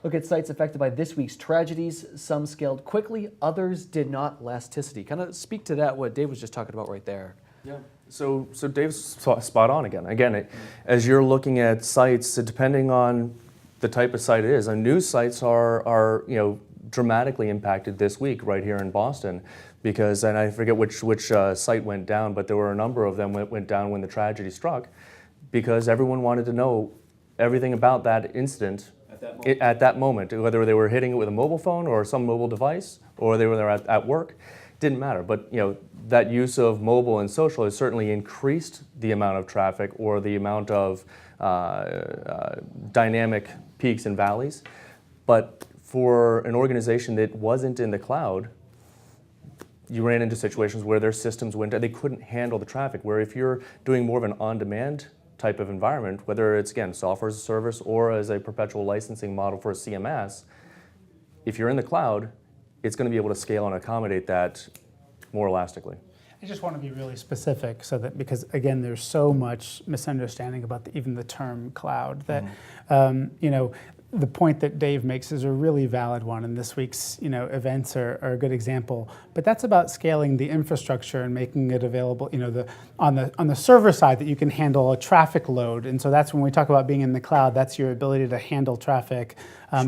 Look at sites affected by this week's tragedies. Some scaled quickly, others did not. Elasticity. Kind of speak to that, what Dave was just talking about right there. Yeah. So Dave's spot on again. Again, as you're looking at sites, depending on the type of site it is, and news sites are dramatically impacted this week right here in Boston, because, and I forget which site went down, but there were a number of them went down when the tragedy struck, because everyone wanted to know everything about that incident at that moment, whether they were hitting it with a mobile phone or some mobile device, or they were there at work. Didn't matter, but that use of mobile and social has certainly increased the amount of traffic or the amount of dynamic peaks and valleys. But for an organization that wasn't in the cloud, you ran into situations where their systems went, they couldn't handle the traffic, where if you're doing more of an on-demand type of environment, whether it's, again, software as a service or as a perpetual licensing model for a CMS, if you're in the cloud, it's going to be able to scale and accommodate that more elastically. I just want to be really specific so that, because again, there's so much misunderstanding about even the term cloud that, the point that Dave makes is a really valid one, and this week's events are a good example. But that's about scaling the infrastructure and making it available, on the server side, that you can handle a traffic load. And so that's when we talk about being in the cloud, that's your ability to handle traffic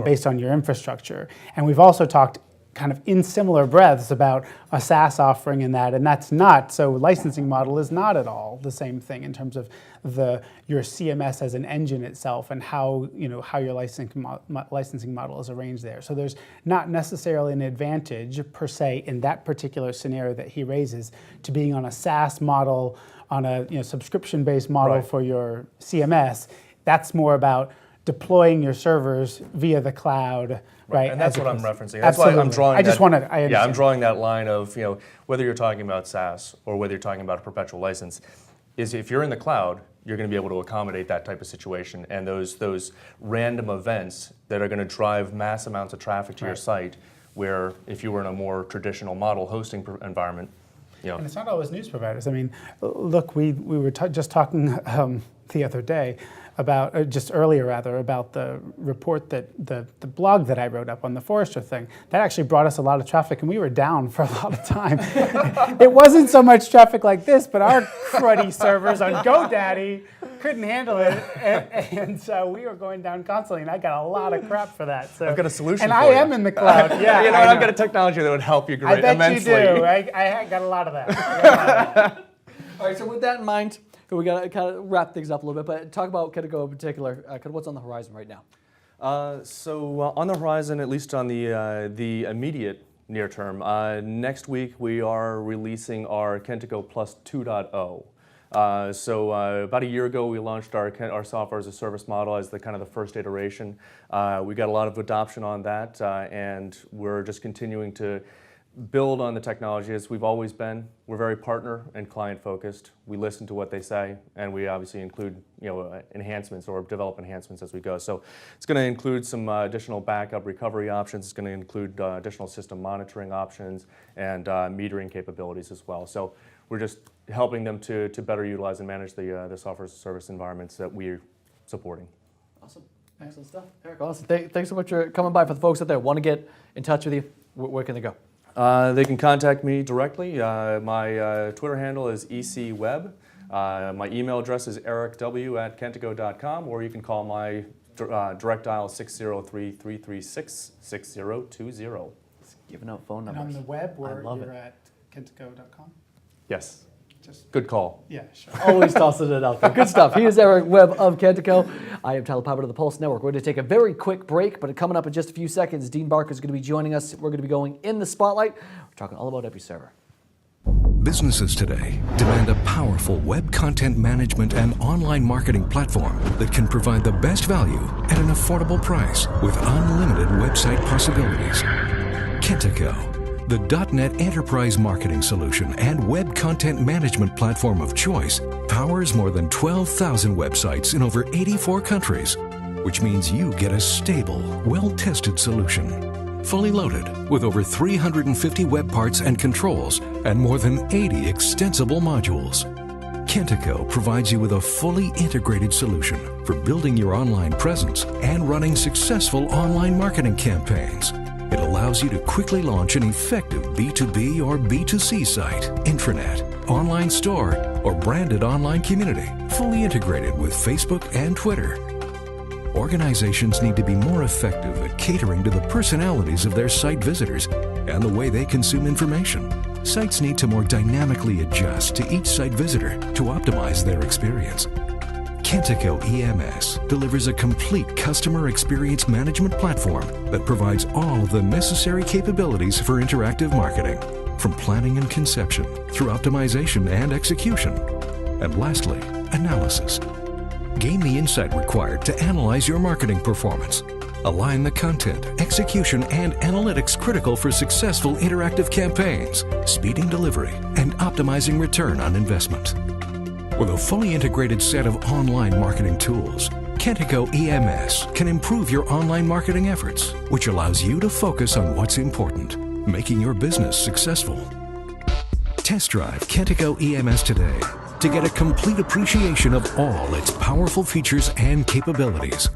based on your infrastructure. And we've also talked kind of in similar breaths about a SaaS offering in that, and that's not, so licensing model is not at all the same thing in terms of your CMS as an engine itself and how your licensing model is arranged there. So there's not necessarily an advantage per se in that particular scenario that he raises to being on a SaaS model, on a subscription-based model for your CMS. That's more about deploying your servers via the cloud, right? And that's what I'm referencing. That's Absolutely. why I'm drawing. I'm drawing that line of whether you're talking about SaaS or whether you're talking about a perpetual license, is if you're in the cloud, you're going to be able to accommodate that type of situation and those random events that are going to drive mass amounts of traffic to your site. Where if you were in a more traditional model hosting environment, And it's not always news providers. I mean, look, we were just talking the other day about, just earlier rather, about the report that the blog that I wrote up on the Forrester thing. That actually brought us a lot of traffic, and we were down for a lot of time. It wasn't so much traffic like this, but our cruddy servers on GoDaddy couldn't handle it, and so we were going down constantly, and I got a lot of crap for that. So I've got a solution and for I you. am in the cloud. Yeah, I've got a technology that would help you I bet immensely. you do. I got a lot of that. All right, so with that in mind, we got to kind of wrap things up a little bit, but talk about Kentico in particular. Kind of what's on the horizon right now? On the horizon, at least on the immediate near term, next week we are releasing our Kentico Plus 2.0. About a year ago, we launched our software as a service model as the kind of the first iteration. We got a lot of adoption on that, and we're just continuing to build on the technology as we've always been. We're very partner and client focused. We listen to what they say, and we obviously include enhancements or develop enhancements as we go. So it's going to include some additional backup recovery options. It's going to include additional system monitoring options and metering capabilities as well. So we're just helping them to better utilize and manage the software as a service environments that we're supporting. Awesome. Excellent stuff. Eric, awesome. Thanks so much for coming by. For the folks out there who want to get in touch with you, where can they go? They can contact me directly. My Twitter handle is ECWeb. My email address is ericw@kentico.com, or you can call my direct dial 603-336-6020. Just giving out phone And numbers. on the web, I love you're it. at kentico.com? Yes. Just Good call. Yeah, sure. Always tossing it out there. Good stuff. He is Eric Webb of Kentico. I am Tyler Poppert of the Pulse Network. We're going to take a very quick break, but coming up in just a few seconds, Dean Barker is going to be joining us. We're going to be going in the spotlight. We're talking all about Episerver. Businesses today demand a powerful web content management and online marketing platform that can provide the best value at an affordable price with unlimited website possibilities. Kentico, the .NET Enterprise Marketing Solution and web content management platform of choice, powers more than 12,000 websites in over 84 countries, which means you get a stable, well-tested solution. Fully loaded with over 350 web parts and controls and more than 80 extensible modules. Kentico provides you with a fully integrated solution for building your online presence and running successful online marketing campaigns. It allows you to quickly launch an effective B2B or B2C site, intranet, online store, or branded online community, fully integrated with Facebook and Twitter. Organizations need to be more effective at catering to the personalities of their site visitors and the way they consume information. Sites need to more dynamically adjust to each site visitor to optimize their experience. Kentico EMS delivers a complete customer experience management platform that provides all of the necessary capabilities for interactive marketing, from planning and conception through optimization and execution. And lastly, analysis. Gain the insight required to analyze your marketing performance. Align the content, execution, and analytics critical for successful interactive campaigns, speeding delivery, and optimizing return on investment. With a fully integrated set of online marketing tools, Kentico EMS can improve your online marketing efforts, which allows you to focus on what's important, making your business successful. Test drive Kentico EMS today to get a complete appreciation of all its powerful features and capabilities.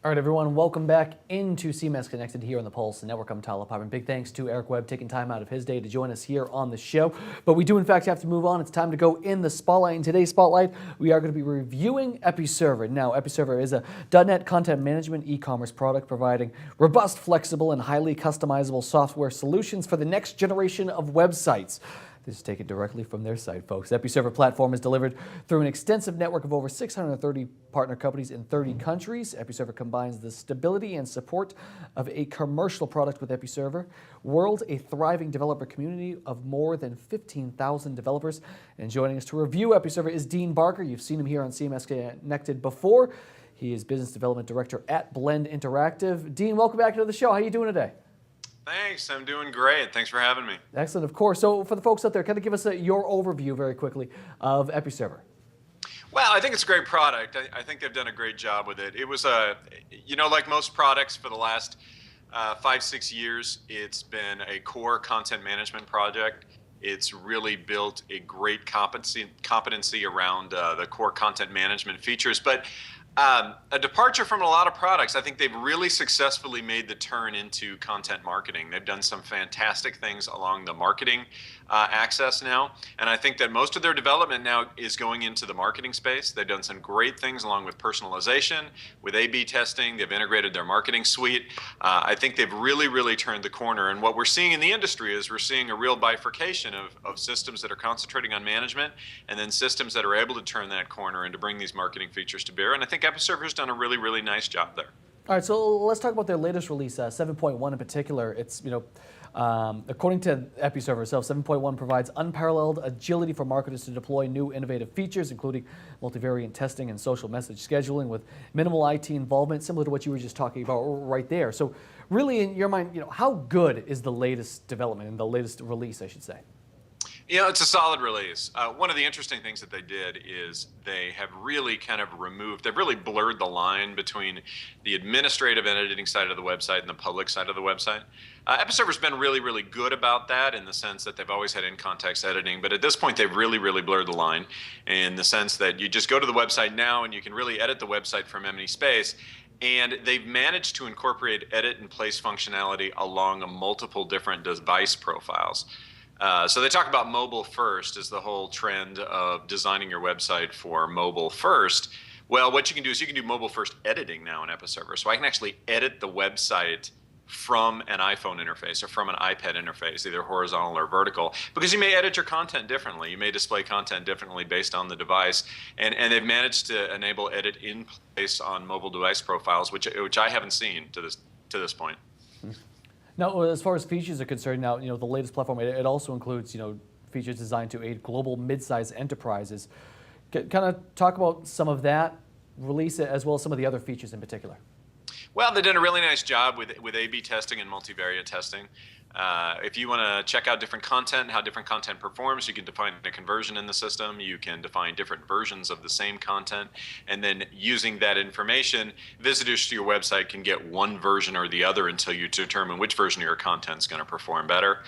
All right, everyone, welcome back into CMS-Connected here on the Pulse Network. I'm Tyler Piper. Big thanks to Eric Webb taking time out of his day to join us here on the show. But we do, in fact, have to move on. It's time to go in the spotlight. In today's spotlight, we are going to be reviewing Episerver. Now, Episerver is a .NET content management e-commerce product providing robust, flexible, and highly customizable software solutions for the next generation of websites. This is taken directly from their site, folks. The Episerver platform is delivered through an extensive network of over 630 partner companies in 30 countries. Episerver combines the stability and support of a commercial product with Episerver World, a thriving developer community of more than 15,000 developers. And joining us to review Episerver is Dean Barker. You've seen him here on CMS Connected before. He is Business Development Director at Blend Interactive. Dean, welcome back to the show. How are you doing today? Thanks, I'm doing great. Thanks for having me. Excellent, of course. So for the folks out there, kind of give us your overview very quickly of Episerver. Well, I think it's a great product. I think they've done a great job with it. It was like most products for the last 5-6 years, it's been a core content management project. It's really built a great competency around the core content management features. But a departure from a lot of products. I think they've really successfully made the turn into content marketing. They've done some fantastic things along the marketing access now, and I think that most of their development now is going into the marketing space. They've done some great things along with personalization, with A/B testing. They've integrated their marketing suite. I think they've really turned the corner, and what we're seeing in the industry is we're seeing a real bifurcation of systems that are concentrating on management and then systems that are able to turn that corner and to bring these marketing features to bear, and I think Episerver's done a really nice job there. All right, so let's talk about their latest release, 7.1 in particular. It's, according to Episerver itself, 7.1 provides unparalleled agility for marketers to deploy new innovative features, including multivariate testing and social message scheduling with minimal IT involvement, similar to what you were just talking about right there. So really, in your mind, how good is the latest development and the latest release, I should say? It's a solid release. One of the interesting things that they did is they have really they've really blurred the line between the administrative and editing side of the website and the public side of the website. Episerver's been really good about that in the sense that they've always had in-context editing, but at this point they've really blurred the line in the sense that you just go to the website now and you can really edit the website from any space. And they've managed to incorporate edit and place functionality along multiple different device profiles. So they talk about mobile first as the whole trend of designing your website for mobile first. Well, what you can do is you can do mobile first editing now in Episerver. So I can actually edit the website from an iPhone interface or from an iPad interface, either horizontal or vertical, because you may edit your content differently. You may display content differently based on the device. And they've managed to enable edit in place on mobile device profiles, which I haven't seen to this point. Now, as far as features are concerned, now the latest platform it also includes features designed to aid global mid-sized enterprises. Kind of talk about some of that release as well as some of the other features in particular. Well, they've done a really nice job with A/B testing and multivariate testing. If you want to check out different content and how different content performs, you can define a conversion in the system. You can define different versions of the same content. And then using that information, visitors to your website can get one version or the other until you determine which version of your content is going to perform better.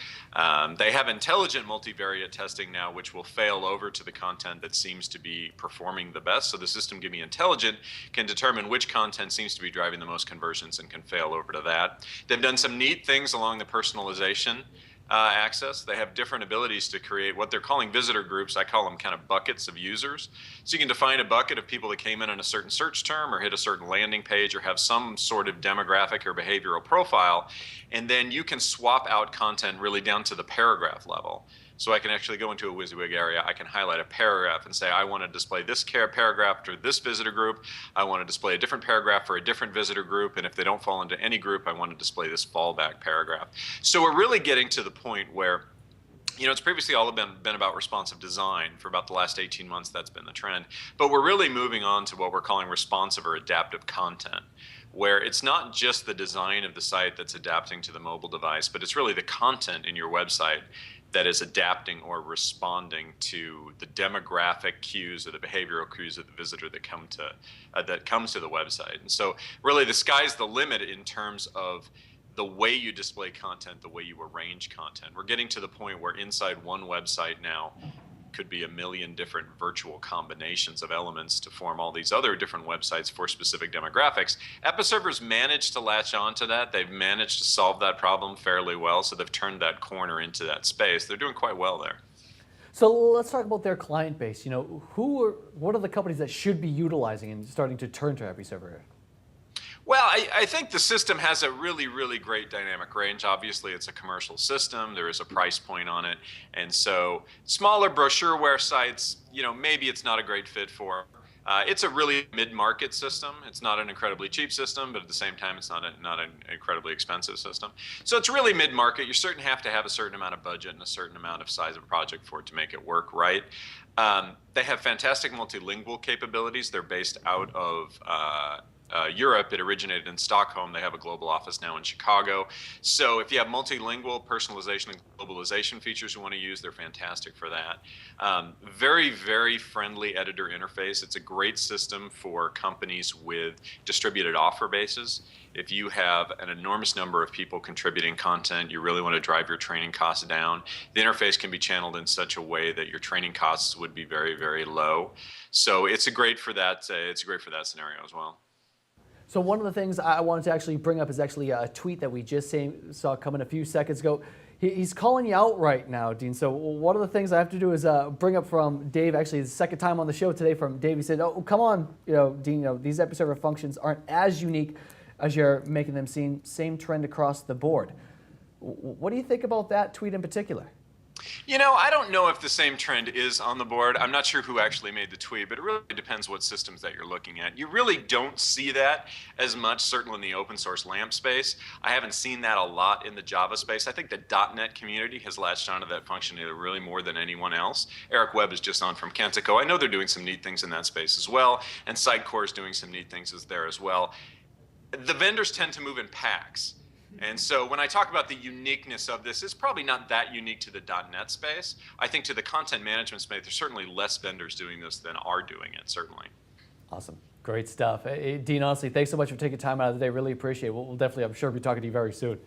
They have intelligent multivariate testing now, which will fail over to the content that seems to be performing the best. So the system can be intelligent, can determine which content seems to be driving the most conversions and can fail over to that. They've done some neat things along the personalization access. They have different abilities to create what they're calling visitor groups. I call them kind of buckets of users. So you can define a bucket of people that came in on a certain search term or hit a certain landing page or have some sort of demographic or behavioral profile. And then you can swap out content really down to the paragraph level. So I can actually go into a WYSIWYG area, I can highlight a paragraph and say, I want to display this paragraph to this visitor group, I want to display a different paragraph for a different visitor group, and if they don't fall into any group, I want to display this fallback paragraph. So we're really getting to the point where it's previously all been about responsive design. For about the last 18 months, that's been the trend. But we're really moving on to what we're calling responsive or adaptive content, where it's not just the design of the site that's adapting to the mobile device, but it's really the content in your website that is adapting or responding to the demographic cues or the behavioral cues of the visitor that comes to the website. And so really the sky's the limit in terms of the way you display content, the way you arrange content. We're getting to the point where inside one website now could be a million different virtual combinations of elements to form all these other different websites for specific demographics. Episerver's managed to latch on to that. They've managed to solve that problem fairly well, so they've turned that corner into that space. They're doing quite well there. So let's talk about their client base. What are the companies that should be utilizing and starting to turn to Episerver? Well, I think the system has a really, really great dynamic range. Obviously, it's a commercial system. There is a price point on it. And so smaller brochureware sites, maybe it's not a great fit for. It's a really mid-market system. It's not an incredibly cheap system, but at the same time, it's not an incredibly expensive system. So it's really mid-market. You certainly have to have a certain amount of budget and a certain amount of size of project for it to make it work right. They have fantastic multilingual capabilities. They're based out of Europe. It originated in Stockholm. They have a global office now in Chicago. So if you have multilingual personalization and globalization features you want to use, they're fantastic for that. Very, very friendly editor interface. It's a great system for companies with distributed offer bases. If you have an enormous number of people contributing content, you really want to drive your training costs down, the interface can be channeled in such a way that your training costs would be very, very low. So it's great for that scenario as well. So one of the things I wanted to actually bring up is actually a tweet that we just saw come in a few seconds ago. He's calling you out right now, Dean. So one of the things I have to do is bring up from Dave, actually the second time on the show today from Dave. He said, oh, come on, Dean, these Episerver functions aren't as unique as you're making them seem. Same trend across the board. What do you think about that tweet in particular? I don't know if the same trend is on the board. I'm not sure who actually made the tweet, but it really depends what systems that you're looking at. You really don't see that as much, certainly in the open source LAMP space. I haven't seen that a lot in the Java space. I think the .NET community has latched onto that functionality really more than anyone else. Eric Webb is just on from Kentico. I know they're doing some neat things in that space as well, and Sitecore is doing some neat things there as well. The vendors tend to move in packs. And so when I talk about the uniqueness of this, it's probably not that unique to the .NET space. I think to the content management space, there's certainly less vendors doing this than are doing it, certainly. Awesome. Great stuff. Hey, Dean, honestly, thanks so much for taking time out of the day. Really appreciate it. We'll definitely, I'm sure, be talking to you very soon.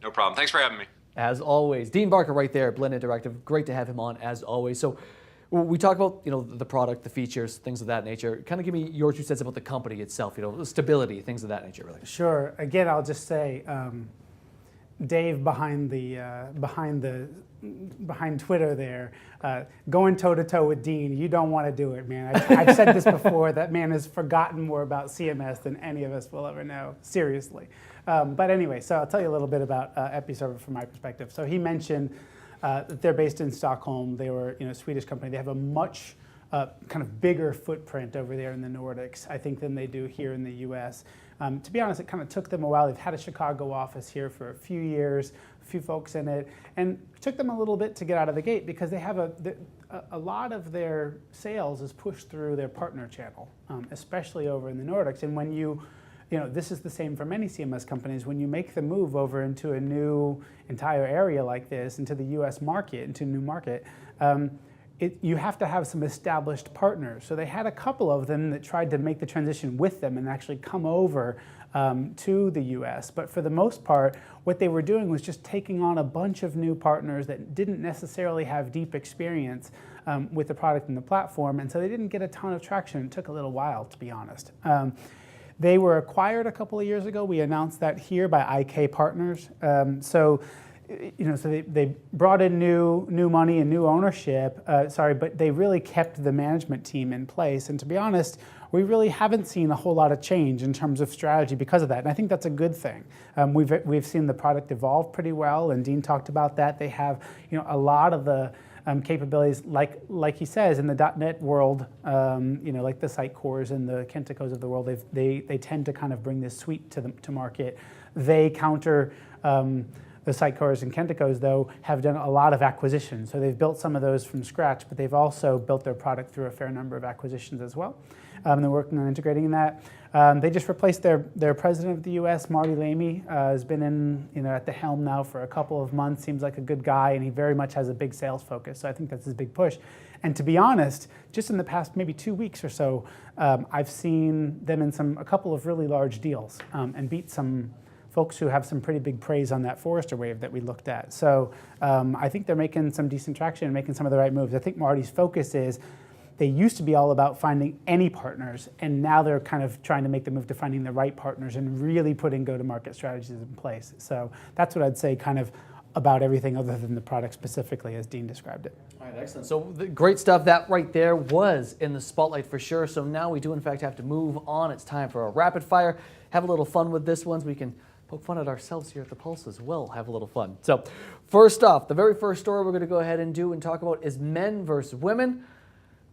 No problem. Thanks for having me. As always. Dean Barker right there, Blend Interactive. Great to have him on, as always. So we talk about the product, the features, things of that nature. Kind of give me your 2 cents about the company itself, stability, things of that nature, really. Sure. Again, I'll just say, Dave behind Twitter there, going toe to toe with Dean. You don't want to do it, man. I've said this before. That man has forgotten more about CMS than any of us will ever know. Seriously. But anyway, so I'll tell you a little bit about Episerver from my perspective. So he mentioned that they're based in Stockholm. They were a Swedish company. They have a much kind of bigger footprint over there in the Nordics, I think, than they do here in the US. To be honest, it kind of took them a while. They've had a Chicago office here for a few years, a few folks in it, and it took them a little bit to get out of the gate because they have a lot of their sales is pushed through their partner channel, especially over in the Nordics. And when this is the same for many CMS companies, when you make the move over into a new entire area like this, into the US market, into a new market, you have to have some established partners. So they had a couple of them that tried to make the transition with them and actually come over to the US. But for the most part, what they were doing was just taking on a bunch of new partners that didn't necessarily have deep experience with the product and the platform. And so they didn't get a ton of traction. It took a little while, to be honest. They were acquired a couple of years ago. We announced that here by IK Partners. So they brought in new money and new ownership, but they really kept the management team in place. And to be honest, we really haven't seen a whole lot of change in terms of strategy because of that. And I think that's a good thing. We've seen the product evolve pretty well, and Dean talked about that. They have a lot of the capabilities, like he says, in the .NET world, like the Sitecores and the Kenticos of the world. They tend to kind of bring this suite to market. They counter The Sitecores and Kenticos, though, have done a lot of acquisitions. So they've built some of those from scratch, but they've also built their product through a fair number of acquisitions as well. They're working on integrating that. They just replaced their president of the U.S., Marty Lamey, has been at the helm now for a couple of months. Seems like a good guy, and he very much has a big sales focus. So I think that's his big push. And to be honest, just in the past maybe 2 weeks or so, I've seen them in a couple of really large deals and beat some folks who have some pretty big praise on that Forrester wave that we looked at. So I think they're making some decent traction and making some of the right moves. I think Marty's focus is they used to be all about finding any partners, and now they're kind of trying to make the move to finding the right partners and really putting go-to-market strategies in place. So that's what I'd say kind of about everything other than the product specifically, as Dean described it. All right, excellent. So great stuff. That right there was in the spotlight for sure. So now we do in fact have to move on. It's time for a rapid fire. Have a little fun with this one. We can poke fun at ourselves here at the Pulse as well. Have a little fun. So first off, the very first story we're going to go ahead and do and talk about is men versus women.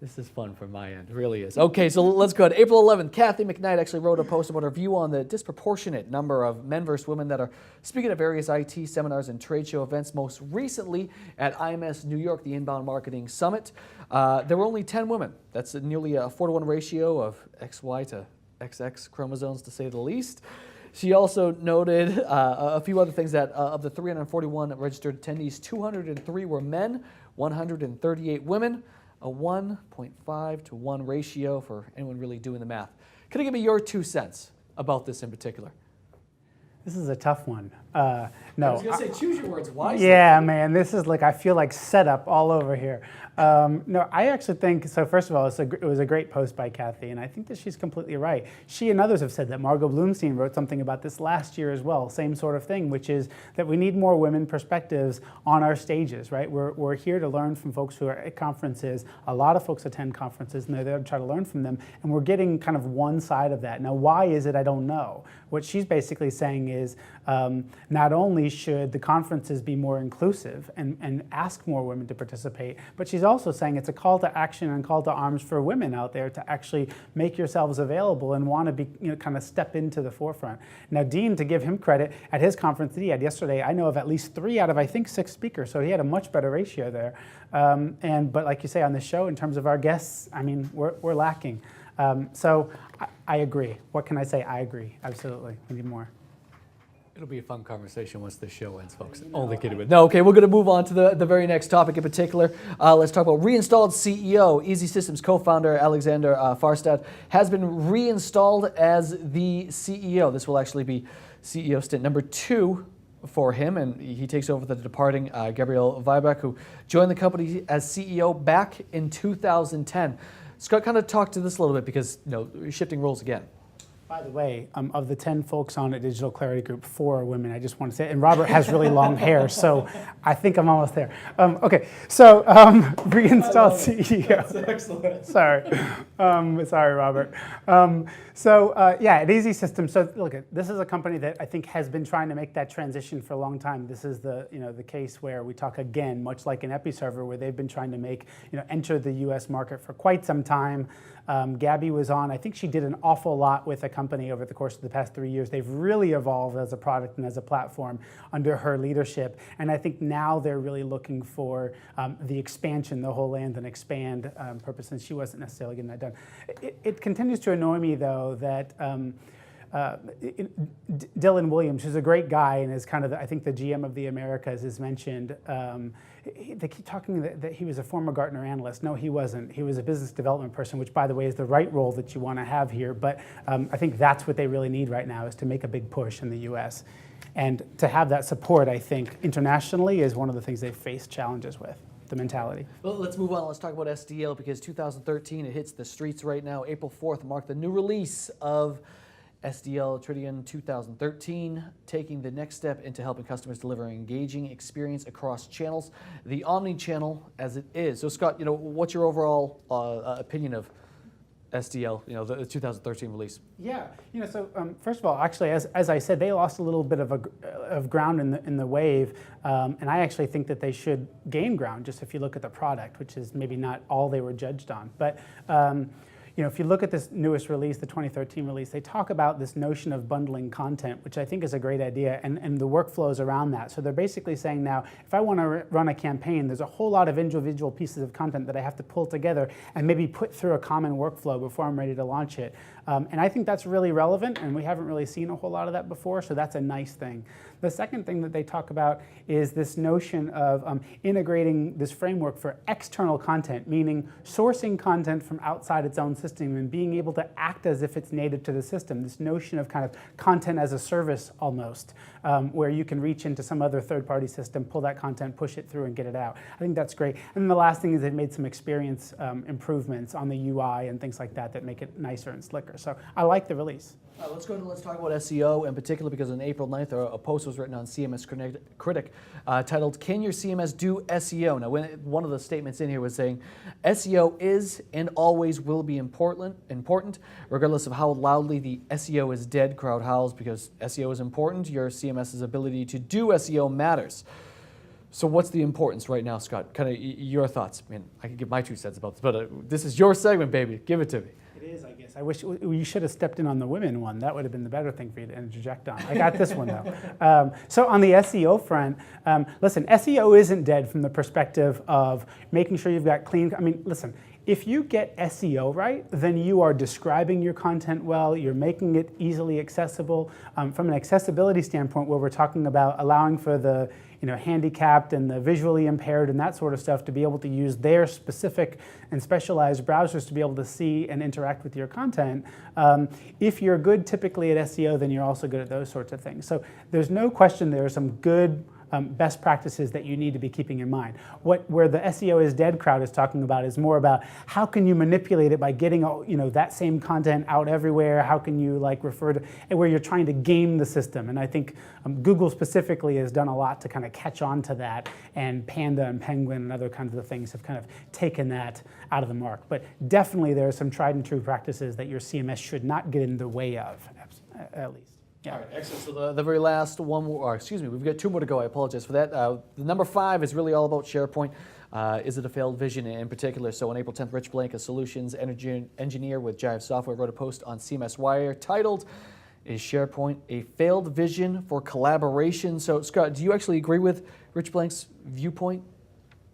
This is fun from my end, it really is. Okay, so let's go ahead. April 11th, Kathy McKnight actually wrote a post about her view on the disproportionate number of men versus women that are speaking at various IT seminars and trade show events, most recently at IMS New York, the Inbound Marketing Summit. There were only 10 women. That's nearly a 4-to-1 ratio of XY to XX chromosomes, to say the least. She also noted a few other things that of the 341 registered attendees, 203 were men, 138 women. A 1.5 to 1 ratio for anyone really doing the math. Can you give me your 2 cents about this in particular? This is a tough one. I was going to say, choose your words wisely. Yeah, man, this is like, I feel like setup all over here. No, I actually think, so first of all, it was a great post by Kathy, and I think that she's completely right. She and others have said that. Margot Bloomstein wrote something about this last year as well, same sort of thing, which is that we need more women perspectives on our stages, right? We're here to learn from folks who are at conferences. A lot of folks attend conferences, and they're there to try to learn from them, and we're getting kind of one side of that. Now, why is it? I don't know. What she's basically saying is not only should the conferences be more inclusive and ask more women to participate, but she's also saying it's a call to action and call to arms for women out there to actually make yourselves available and want to be, kind of step into the forefront. Now, Dean, to give him credit, at his conference that he had yesterday, I know of at least 3 out of, I think, 6 speakers, so he had a much better ratio there. But like you say, on this show, in terms of our guests, I mean, we're lacking. So I agree. What can I say? I agree. Absolutely. We need more. It'll be a fun conversation once the show ends, folks. Only kidding with. No, okay, we're going to move on to the very next topic in particular. Let's talk about reinstalled CEO. Easy Systems co-founder Alexander Farstad has been reinstalled as the CEO. This will actually be CEO stint number 2 for him, and he takes over the departing Gabriel Weibach, who joined the company as CEO back in 2010. Scott, kind of talk to this a little bit because, shifting roles again. By the way, of the 10 folks on at Digital Clarity Group, 4 are women. I just want to say, and Robert has really long hair, so I think I'm almost there. Okay, so reinstalled CEO. That's excellent. Sorry, Robert. At Easy Systems. So look, this is a company that I think has been trying to make that transition for a long time. This is the case where we talk again, much like an Episerver, where they've been trying to make enter the U.S. market for quite some time. Gabby was on. I think she did an awful lot with the company over the course of the past 3 years. They've really evolved as a product and as a platform under her leadership. And I think now they're really looking for the expansion, the whole land and expand purpose. And she wasn't necessarily getting that done. It continues to annoy me, though, that Dylan Williams, who's a great guy and is kind of, I think, the GM of the Americas, is mentioned. They keep talking that he was a former Gartner analyst. No, he wasn't. He was a business development person, which, by the way, is the right role that you want to have here. But I think that's what they really need right now, is to make a big push in the U.S. And to have that support, I think, internationally is one of the things they face challenges with. The mentality. Well, let's move on. Let's talk about SDL, because 2013, it hits the streets right now. April 4th marked the new release of SDL Tridion 2013, taking the next step into helping customers deliver an engaging experience across channels, the omni-channel as it is. So Scott, what's your overall opinion of SDL, the 2013 release? Yeah, first of all, actually, as I said, they lost a little bit of ground in the wave, and I actually think that they should gain ground, just if you look at the product, which is maybe not all they were judged on. But if you look at this newest release, the 2013 release, they talk about this notion of bundling content, which I think is a great idea, and the workflows around that. So they're basically saying now, if I want to run a campaign, there's a whole lot of individual pieces of content that I have to pull together and maybe put through a common workflow before I'm ready to launch it. And I think that's really relevant, and we haven't really seen a whole lot of that before, so that's a nice thing. The second thing that they talk about is this notion of integrating this framework for external content, meaning sourcing content from outside its own system and being able to act as if it's native to the system. This notion of kind of content as a service almost, where you can reach into some other third-party system, pull that content, push it through, and get it out. I think that's great. And then the last thing is they've made some experience improvements on the UI and things like that that make it nicer and slicker. So I like the release. Let's go ahead and let's talk about SEO in particular, because on April 9th, a post was written on CMS-Critic titled, "Can Your CMS Do SEO?" Now, one of the statements in here was saying, SEO is and always will be important, regardless of how loudly the SEO is dead crowd howls, because SEO is important. Your CMS's ability to do SEO matters. So what's the importance right now, Scott? Kind of your thoughts. I mean, I can give my 2 cents about this, but this is your segment, baby. Give it to me. It is, I guess. I wish you should have stepped in on the women one. That would have been the better thing for you to interject on. I got this one, though. So on the SEO front, listen, SEO isn't dead from the perspective of making sure you've got clean. I mean, listen, if you get SEO right, then you are describing your content well, you're making it easily accessible. From an accessibility standpoint, where we're talking about allowing for the handicapped and the visually impaired and that sort of stuff to be able to use their specific and specialized browsers to be able to see and interact with your content. If you're good typically at SEO, then you're also good at those sorts of things. So there's no question there are some good best practices that you need to be keeping in mind. Where the SEO is dead crowd is talking about is more about how can you manipulate it by getting that same content out everywhere. How can you refer to, and where you're trying to game the system. And I think Google specifically has done a lot to kind of catch on to that, and Panda and Penguin and other kinds of things have kind of taken that out of the mark. But definitely there are some tried and true practices that your CMS should not get in the way of, at least. Yeah. All right, excellent. So the very last one more, or excuse me, we've got 2 more to go. I apologize for that. The number 5 is really all about SharePoint. Is it a failed vision in particular? So on April 10th, Rich Blank, a solutions engineer with Jive Software, wrote a post on CMS Wire titled, "Is SharePoint a failed vision for collaboration?" So Scott, do you actually agree with Rich Blank's viewpoint?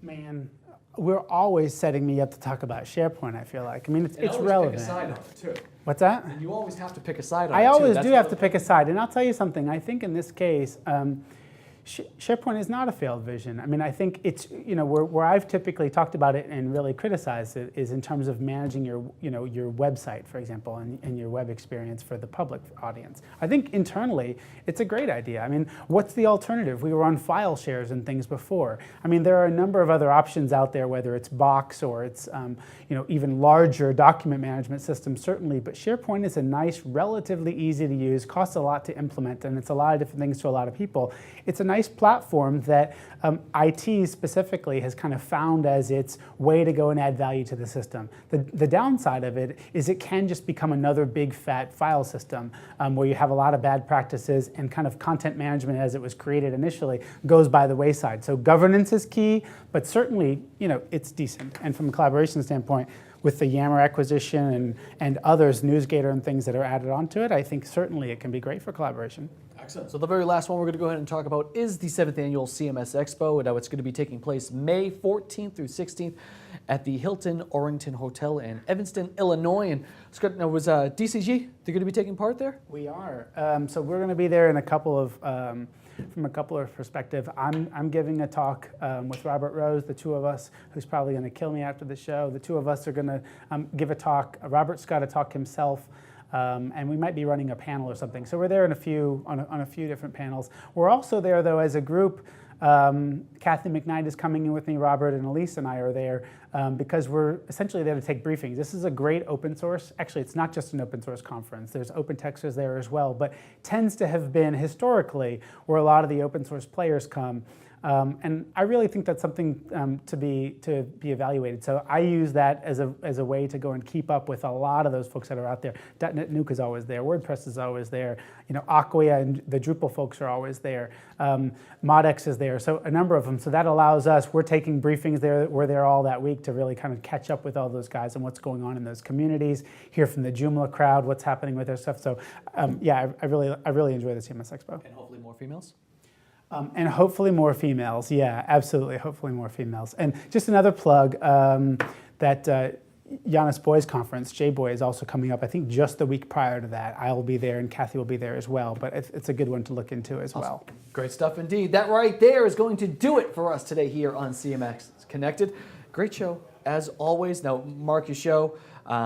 Man, we're always setting me up to talk about SharePoint, I feel like. I mean, it's relevant. Pick a side on it too. What's that? And you always have to pick a side on it I too. always do have to pick a side. And I'll tell you something. I think in this case, SharePoint is not a failed vision. I mean, I think it's, where I've typically talked about it and really criticized it is in terms of managing your website, for example, and your web experience for the public audience. I think internally, it's a great idea. I mean, what's the alternative? We were on file shares and things before. I mean, there are a number of other options out there, whether it's Box or it's, even larger document management systems, certainly. But SharePoint is a nice, relatively easy to use, costs a lot to implement, and it's a lot of different things to a lot of people. It's a nice platform that IT specifically has kind of found as its way to go and add value to the system. The downside of it is it can just become another big fat file system where you have a lot of bad practices, and kind of content management as it was created initially goes by the wayside. So governance is key, but certainly it's decent. And from a collaboration standpoint, with the Yammer acquisition and others, NewsGator and things that are added onto it, I think certainly it can be great for collaboration. Excellent. So the very last one we're going to go ahead and talk about is the 7th Annual CMS Expo. Now it's going to be taking place May 14th through 16th at the Hilton Orrington Hotel in Evanston, Illinois. And Scott, now was DCG, they're going to be taking part there? We are. So we're going to be there in a couple of, from a couple of perspectives. I'm giving a talk with Robert Rose, the 2 of us, who's probably going to kill me after the show. The 2 of us are going to give a talk. Robert's got a talk himself. And we might be running a panel or something. So we're there on a few different panels. We're also there, though, as a group. Kathy McKnight is coming in with me. Robert and Elise and I are there because we're essentially there to take briefings. This is a great open source. Actually, it's not just an open source conference. There's open texters there as well, but tends to have been historically where a lot of the open source players come. And I really think that's something to be evaluated. So I use that as a way to go and keep up with a lot of those folks that are out there. .NET Nuke is always there. WordPress is always there. Acquia and the Drupal folks are always there. Modex is there. So a number of them. So that allows us. We're taking briefings there. We're there all that week to really kind of catch up with all those guys and what's going on in those communities. Hear from the Joomla crowd what's happening with their stuff. So yeah, I really enjoy the CMS Expo. And hopefully more females. And hopefully more females. Yeah, absolutely. Hopefully more females. And just another plug that Giannis Boys Conference, J-Boy, is also coming up, I think just the week prior to that. I will be there and Kathy will be there as well. But it's a good one to look into as well. Great stuff indeed. That right there is going to do it for us today here on CMS-Connected. Great show, as always. Now, mark your show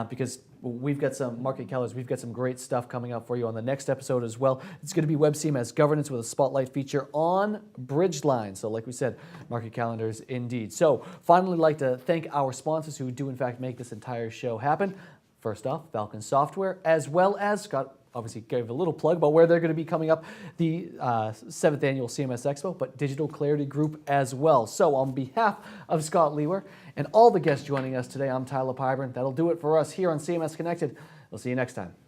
because we've got some market calendars. We've got some great stuff coming up for you on the next episode as well. It's going to be Web CMS Governance with a spotlight feature on Bridgeline. So like we said, market calendars indeed. So finally, I'd like to thank our sponsors who do in fact make this entire show happen. First off, Falcon Software, as well as Scott obviously gave a little plug about where they're going to be coming up, the 7th Annual CMS Expo, but Digital Clarity Group as well. So on behalf of Scott Lewer and all the guests joining us today, I'm Tyler Pyburn. That'll do it for us here on CMS Connected. We'll see you next time.